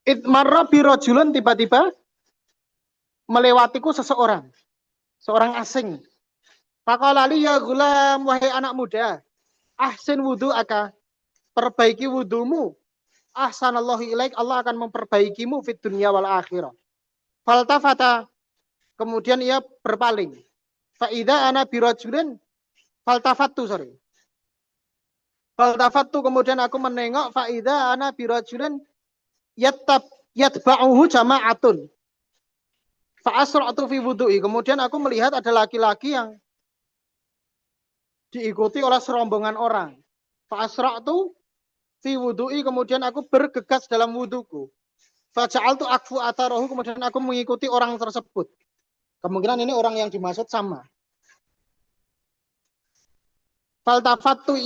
Itmarra birojulun, tiba-tiba melewatiku seorang asing. Faqalali ya gulam, wahai anak muda, ahsin wudu aka, perbaiki wudumu. Ahsanallahu ilaik, Allah akan memperbaikimu fit dunia wal akhirah. Faltafata, kemudian ia berpaling. Fa'idha ana birojulin, faltafattu, kemudian aku menengok, fa'idha ana birojulin yatba'uhu jama'atun. Fa'asra'tu fi wudu'i, kemudian aku melihat ada laki-laki yang diikuti oleh serombongan orang. Fa'asra'tu fi wudu'i, kemudian aku bergegas dalam wuduku. Faja'altu akfu atharohu, kemudian aku mengikuti orang tersebut. Kemungkinan ini orang yang dimaksud sama. Faltafata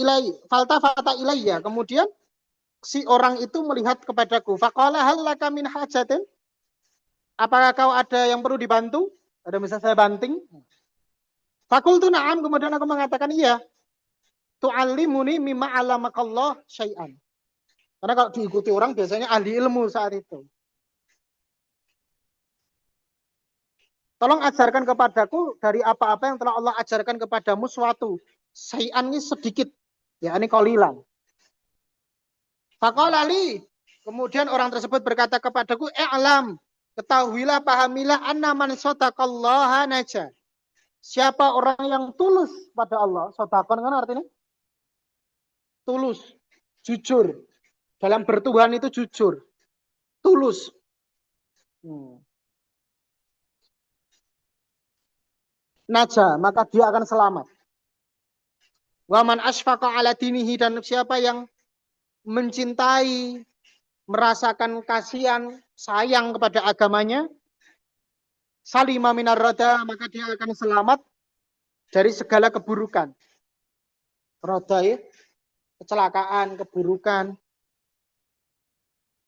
ilayya, kemudian si orang itu melihat kepadaku. Faqala hal laka min hajatin? Apakah kau ada yang perlu dibantu? Ada misalnya saya banting? Fakultu na'am, kemudian aku mengatakan iya. Tu'allimuni mimma alamakallah syai'an. Karena kalau diikuti orang biasanya ahli ilmu saat itu. Tolong ajarkan kepadaku dari apa-apa yang telah Allah ajarkan kepadamu suatu. Syai'an ini sedikit. Ya, ini qalilan. Faqalali, kemudian orang tersebut berkata kepadaku, i'lam, ketahuilah, pahamilah, anna man sodaqallaha naja. Siapa orang yang tulus pada Allah, sodaqon kan artinya tulus, jujur. Dalam bertuhan itu jujur, tulus. Naja, maka dia akan selamat. Waman asfaqa ala dinihi, dan siapa yang mencintai, merasakan kasihan, sayang kepada agamanya, salima minar roda, maka dia akan selamat dari segala keburukan. Roda ya, kecelakaan, keburukan.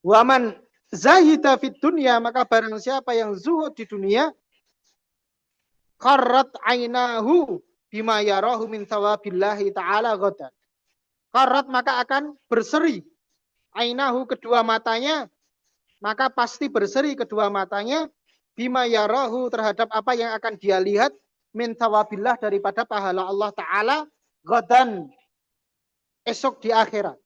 Waman zahida fid dunya, maka barang siapa yang zuhud di dunia, qarrat ainahu bima yarahu min thawabillahi ta'ala ghadan. Qarrat, maka akan berseri. Ainahu, kedua matanya, maka pasti berseri kedua matanya, bima yarahu, terhadap apa yang akan dia lihat, min thawabillah, daripada pahala Allah Ta'ala, ghadan, esok di akhirat.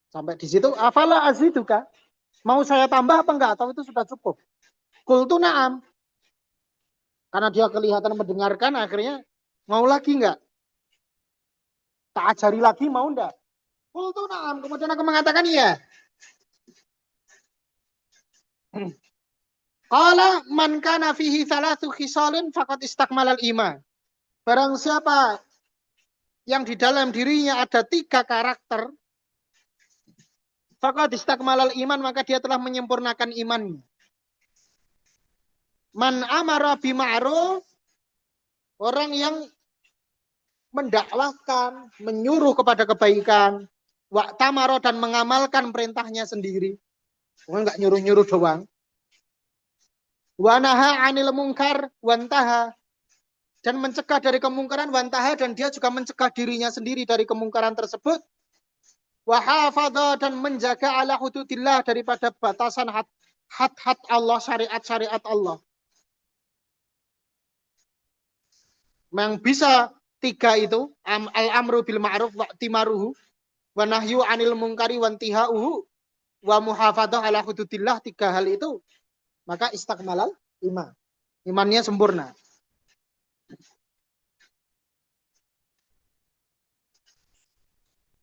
Sampai di situ, afala aziduka, mau saya tambah apa enggak, atau itu sudah cukup? Qultu na'am. Karena dia kelihatan mendengarkan, akhirnya mau lagi enggak? Tak ajari lagi, mau enggak? Qultu na'am, kemudian aku mengatakan iya. Qala man kana fihi thalathu khisalin faqad istakmalal iman. Barang siapa yang di dalam dirinya ada 3 karakter, faqad istakmalal iman, maka dia telah menyempurnakan imannya. Man amara bima'ruf, orang yang mendakwahkan, menyuruh kepada kebaikan, wa tamaro dan mengamalkan perintahnya sendiri. Bukan enggak nyuruh-nyuruh doang. Wa naha 'anil munkar wantaha, dan mencegah dari kemungkaran wantaha, dan dia juga mencegah dirinya sendiri dari kemungkaran tersebut. Wa hafadha, dan menjaga ala hududillah, daripada batasan had-had Allah, syariat-syariat Allah. Yang bisa tiga itu, al-amru bil ma'ruf wa timaruhu, wa nahyu 'anil munkari wa intihauhu, wa muhafadzah ala hududillah, tiga hal itu, maka istakmalal iman. Imannya sempurna.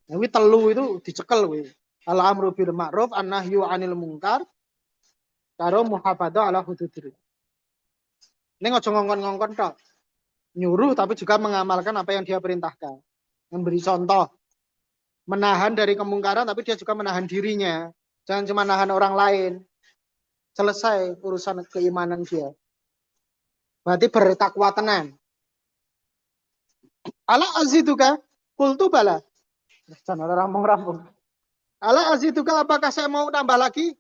Tapi telu itu dicekel we. Al-amru bil ma'ruf, an-nahyu 'anil munkar, karo muhafadzah ala hududillah. Ini aja ngongkon-ngongkon tok. Nyuruh tapi juga mengamalkan apa yang dia perintahkan. Memberi contoh. Menahan dari kemungkaran tapi dia juga menahan dirinya. Jangan cuma nahan orang lain. Selesai urusan keimanan dia. Berarti bertakwa tenan. Ala aziduka qultu bala. Jangan rampung-rampung. Ala aziduka, apakah saya mau tambah lagi?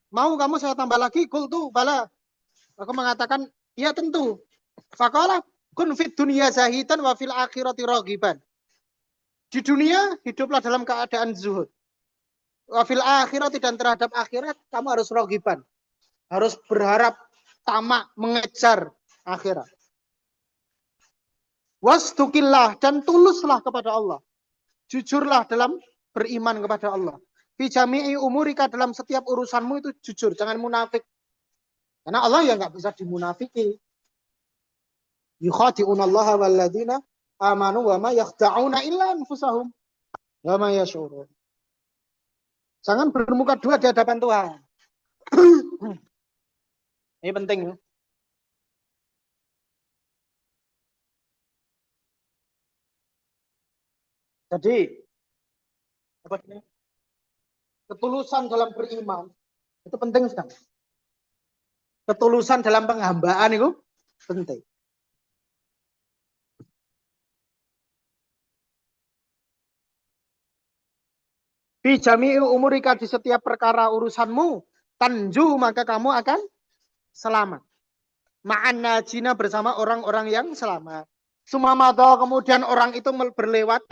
Mau kamu saya tambah lagi? Qultu bala. Aku mengatakan, ya tentu. Faqala kun fit dunya zahidan wa fil akhirati raghiban. Di dunia hiduplah dalam keadaan zuhud. Wa fil akhirati, dan terhadap akhirat kamu harus raghiban. Harus berharap, tamak, mengejar akhirat. Wastukillah, dan tuluslah kepada Allah. Jujurlah dalam beriman kepada Allah. Fi jami'i umurika, dalam setiap urusanmu itu jujur, jangan munafik. Karena Allah ya nggak bisa dimunafiki. Yukhadi'unallaha walladzina amanu wa ma yakhda'una illa anfusahum wa ma yash'urun. Jangan bermuka dua di hadapan Tuhan. Ini penting ya. Jadi apa ini? Ketulusan dalam beriman itu penting sekali. Ketulusan dalam penghambaan itu penting. Fi jami'i umurika, di setiap perkara urusanmu, tanju, maka kamu akan selamat. Ma'an najina, bersama orang-orang yang selamat. Sumamado, kemudian orang itu berlewat,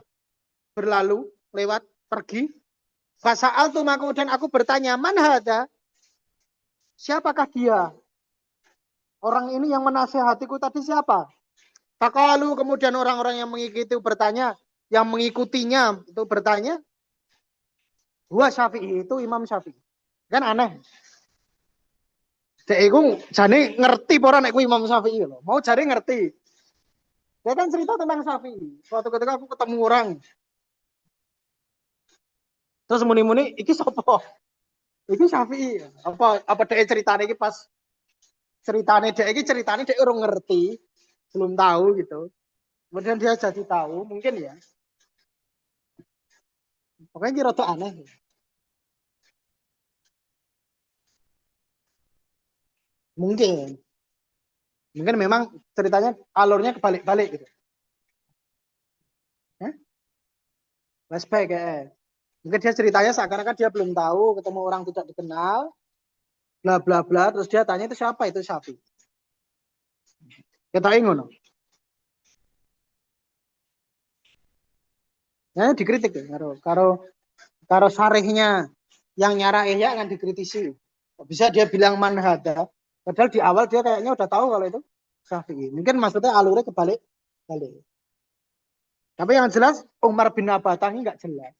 berlalu, lewat, pergi. Fasa'al tu, maka kemudian aku bertanya, man hada? Siapakah dia? Orang ini yang menasihatiku tadi siapa? Faqalu, kemudian orang-orang yang mengikuti bertanya, yang mengikutinya itu bertanya, Huwa Syafi'i, itu Imam Syafi'i. Kan aneh. Dek iku jane ngerti apa ora nek Imam Syafi'i lho. Mau jare ngerti. Dia kan cerita tentang Syafi'i. Suatu ketika aku ketemu orang. Terus muni-muni iki sapa? Iki Syafi'i. Apa dek ceritane iki pas ceritane dek urung ngerti, belum tahu gitu. Kemudian dia jadi tahu, mungkin ya. Pokoknya kira tuh aneh. Mungkin memang ceritanya alurnya kebalik-balik gitu. Flashback ya. Mungkin dia ceritanya seakan-akan dia belum tahu, ketemu orang tidak dikenal, bla bla bla, terus dia tanya itu siapa, itu Syafi'i. Kita ingat, ya dikritik ya, karo syarihnya yang nyara Ihya akan dikritisi. Bisa dia bilang manhada, padahal di awal dia kayaknya udah tahu kalau itu Syafi'i. Mungkin maksudnya alurnya kebalik. Tapi yang jelas Umar bin Abbas ini nggak jelas.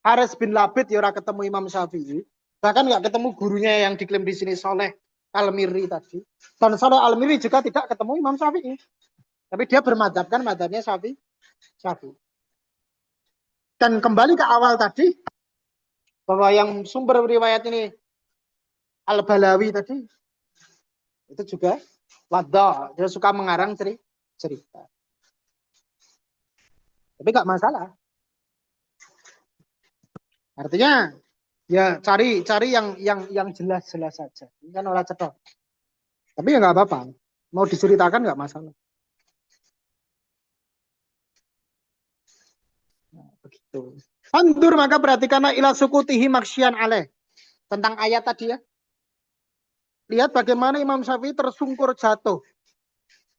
Haris bin Labid ya ora ketemu Imam Syafi'i. Bahkan nggak ketemu gurunya yang diklaim di sini Soleh Al-Miri tadi. Dan Soleh Al-Miri juga tidak ketemu Imam Syafi'i. Tapi dia bermadzhabkan madzhabnya Syafi'i. Dan kembali ke awal tadi, bahwa yang sumber riwayat ini Al-Balawi tadi, itu juga wadda. Dia suka mengarang cerita. Tapi nggak masalah. Artinya ya cari yang jelas-jelas saja. Ini kan orang cetok. Tapi ya nggak apa-apa. Mau diceritakan nggak masalah. Nah, begitu. Andur maka perhatikanlah ila sukutihi maksyian alaih. Tentang ayat tadi ya. Lihat bagaimana Imam Syafi'i tersungkur jatuh.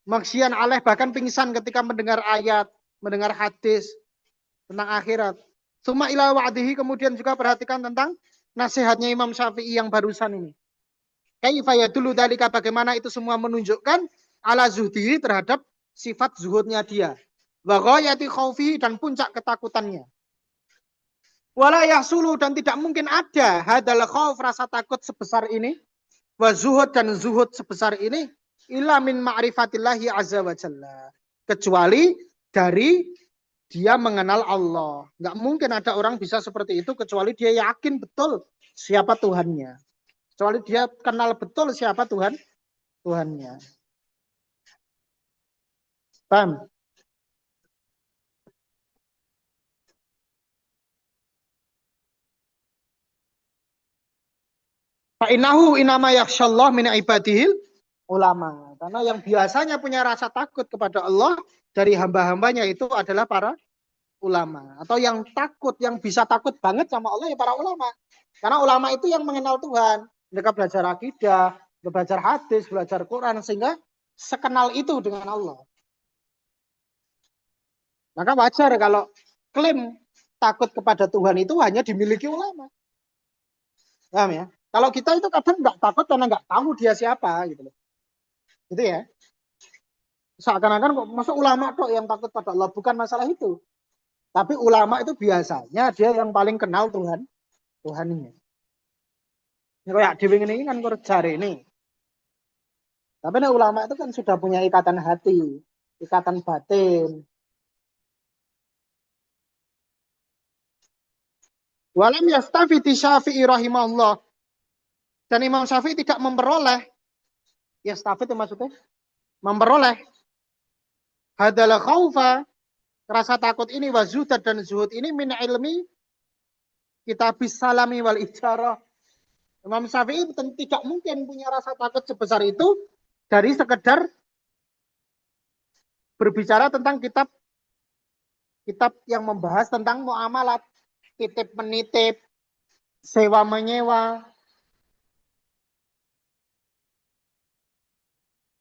Maksyian alaih bahkan pingsan ketika mendengar ayat, mendengar hadis tentang akhirat. Suma ila wa'dihi kemudian juga perhatikan tentang nasihatnya Imam Syafi'i yang barusan ini. Kaifa yadullu dalika bagaimana itu semua menunjukkan ala zuhdihi terhadap sifat zuhudnya dia. Wa ghayati khaufihi dan puncak ketakutannya. Wala yahsulu dan tidak mungkin ada hadal khauf rasa takut sebesar ini. Wa zuhud dan zuhud sebesar ini. Illa min ma'rifatillahi azza wa jalla. Kecuali dari dia mengenal Allah. Nggak mungkin ada orang bisa seperti itu kecuali dia yakin betul siapa Tuhannya. Kecuali dia kenal betul siapa Tuhannya. Paham? Fa'inahu inama yakhsyallah min ibadihil ulama. Karena yang biasanya punya rasa takut kepada Allah dari hamba-hambanya itu adalah para ulama. Atau yang takut, yang bisa takut banget sama Allah ya para ulama. Karena ulama itu yang mengenal Tuhan. Mereka belajar akidah, belajar hadis, belajar Quran. Sehingga sekenal itu dengan Allah. Maka wajar kalau klaim takut kepada Tuhan itu hanya dimiliki ulama. Paham ya? Kalau kita itu kadang nggak takut karena nggak tahu dia siapa gitu loh. Gitu ya. Seakan-akan kok masuk ulama kok yang takut pada Allah, bukan masalah itu. Tapi ulama itu biasanya dia yang paling kenal Tuhannya. Ini kayak dewe ini kan kerja ini. Tapi nah, ulama itu kan sudah punya ikatan hati, ikatan batin. Walam yastafiti Syafi'i rahimahullah. Dan Imam Syafi'i tidak memperoleh, yastafit itu maksudnya, memperoleh hadalah khaufa, rasa takut ini, wazudat dan zuhud ini min ilmi kitabis salami wal ijarah. Imam Syafi'i tidak mungkin punya rasa takut sebesar itu dari sekedar berbicara tentang kitab yang membahas tentang muamalat, titip menitip, sewa menyewa,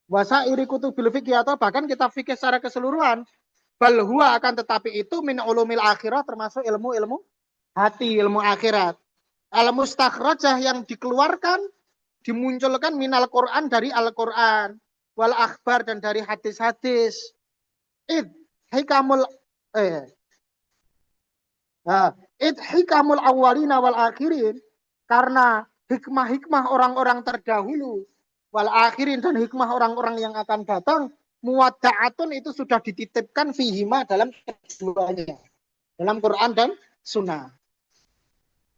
wasa iri kutubil fikih atau bahkan kitab fikih secara keseluruhan. Bal huwa akan tetapi itu min ulumil akhirah termasuk ilmu-ilmu hati, ilmu akhirat. Al mustakhrajah yang dikeluarkan, dimunculkan minal Quran dari Al-Quran, wal akhbar dan dari hadis-hadis. Id hikamul id hikamul awalina wal akhirin, karena hikmah-hikmah orang-orang terdahulu wal akhirin dan hikmah orang-orang yang akan datang muwadda'atun itu sudah dititipkan fihima dalam keduanya, dalam Quran dan Sunnah.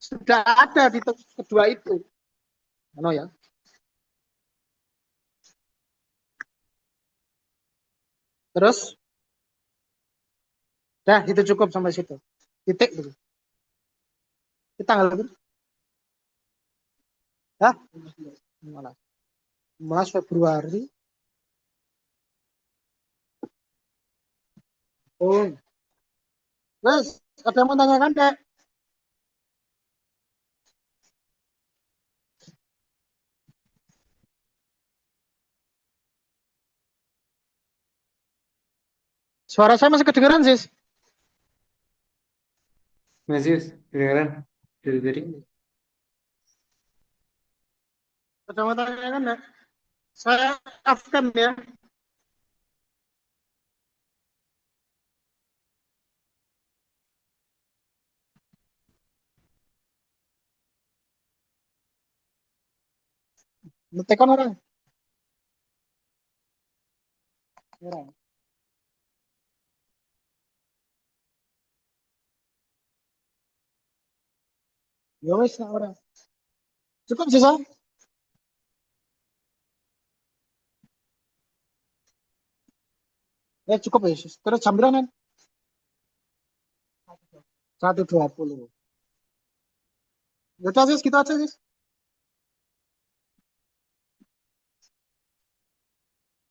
Sudah ada di kedua itu. Ano ya? Terus, dah itu cukup sampai situ. Titik dulu. Kita tanggal berapa? Hah? 15 Februari. Oh, terus ada yang mau tanyakan, Dek? Suara saya masih kedengeran, Sis? Masih kedengeran dari tadi. Ada yang mau tanyakan, Dek? Saya Afgan ya. Ngetekan orang. Orang. Ya wes nah, orang. Cukup sih, Sa? Ya cukup ya, Sis. Terus jam berapa? 1:20. Ya udah, Sis, gitu aja, Sis.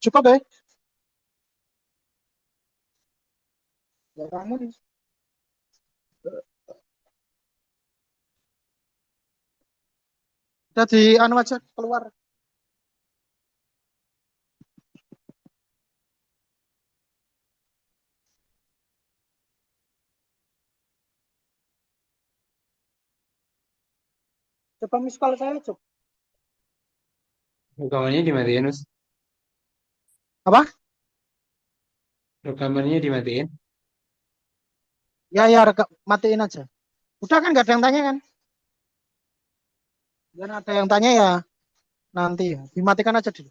Cukup deh. Ya kamu nih. Jadi anu aja keluar. Coba miss call saya, coba. Rekamannya dimatiin, Mas. Apa? Rekamannya dimatiin. Ya ya matiin aja. Udah kan nggak ada yang tanya kan? Dan ada yang tanya ya nanti ya. Dimatikan aja dulu.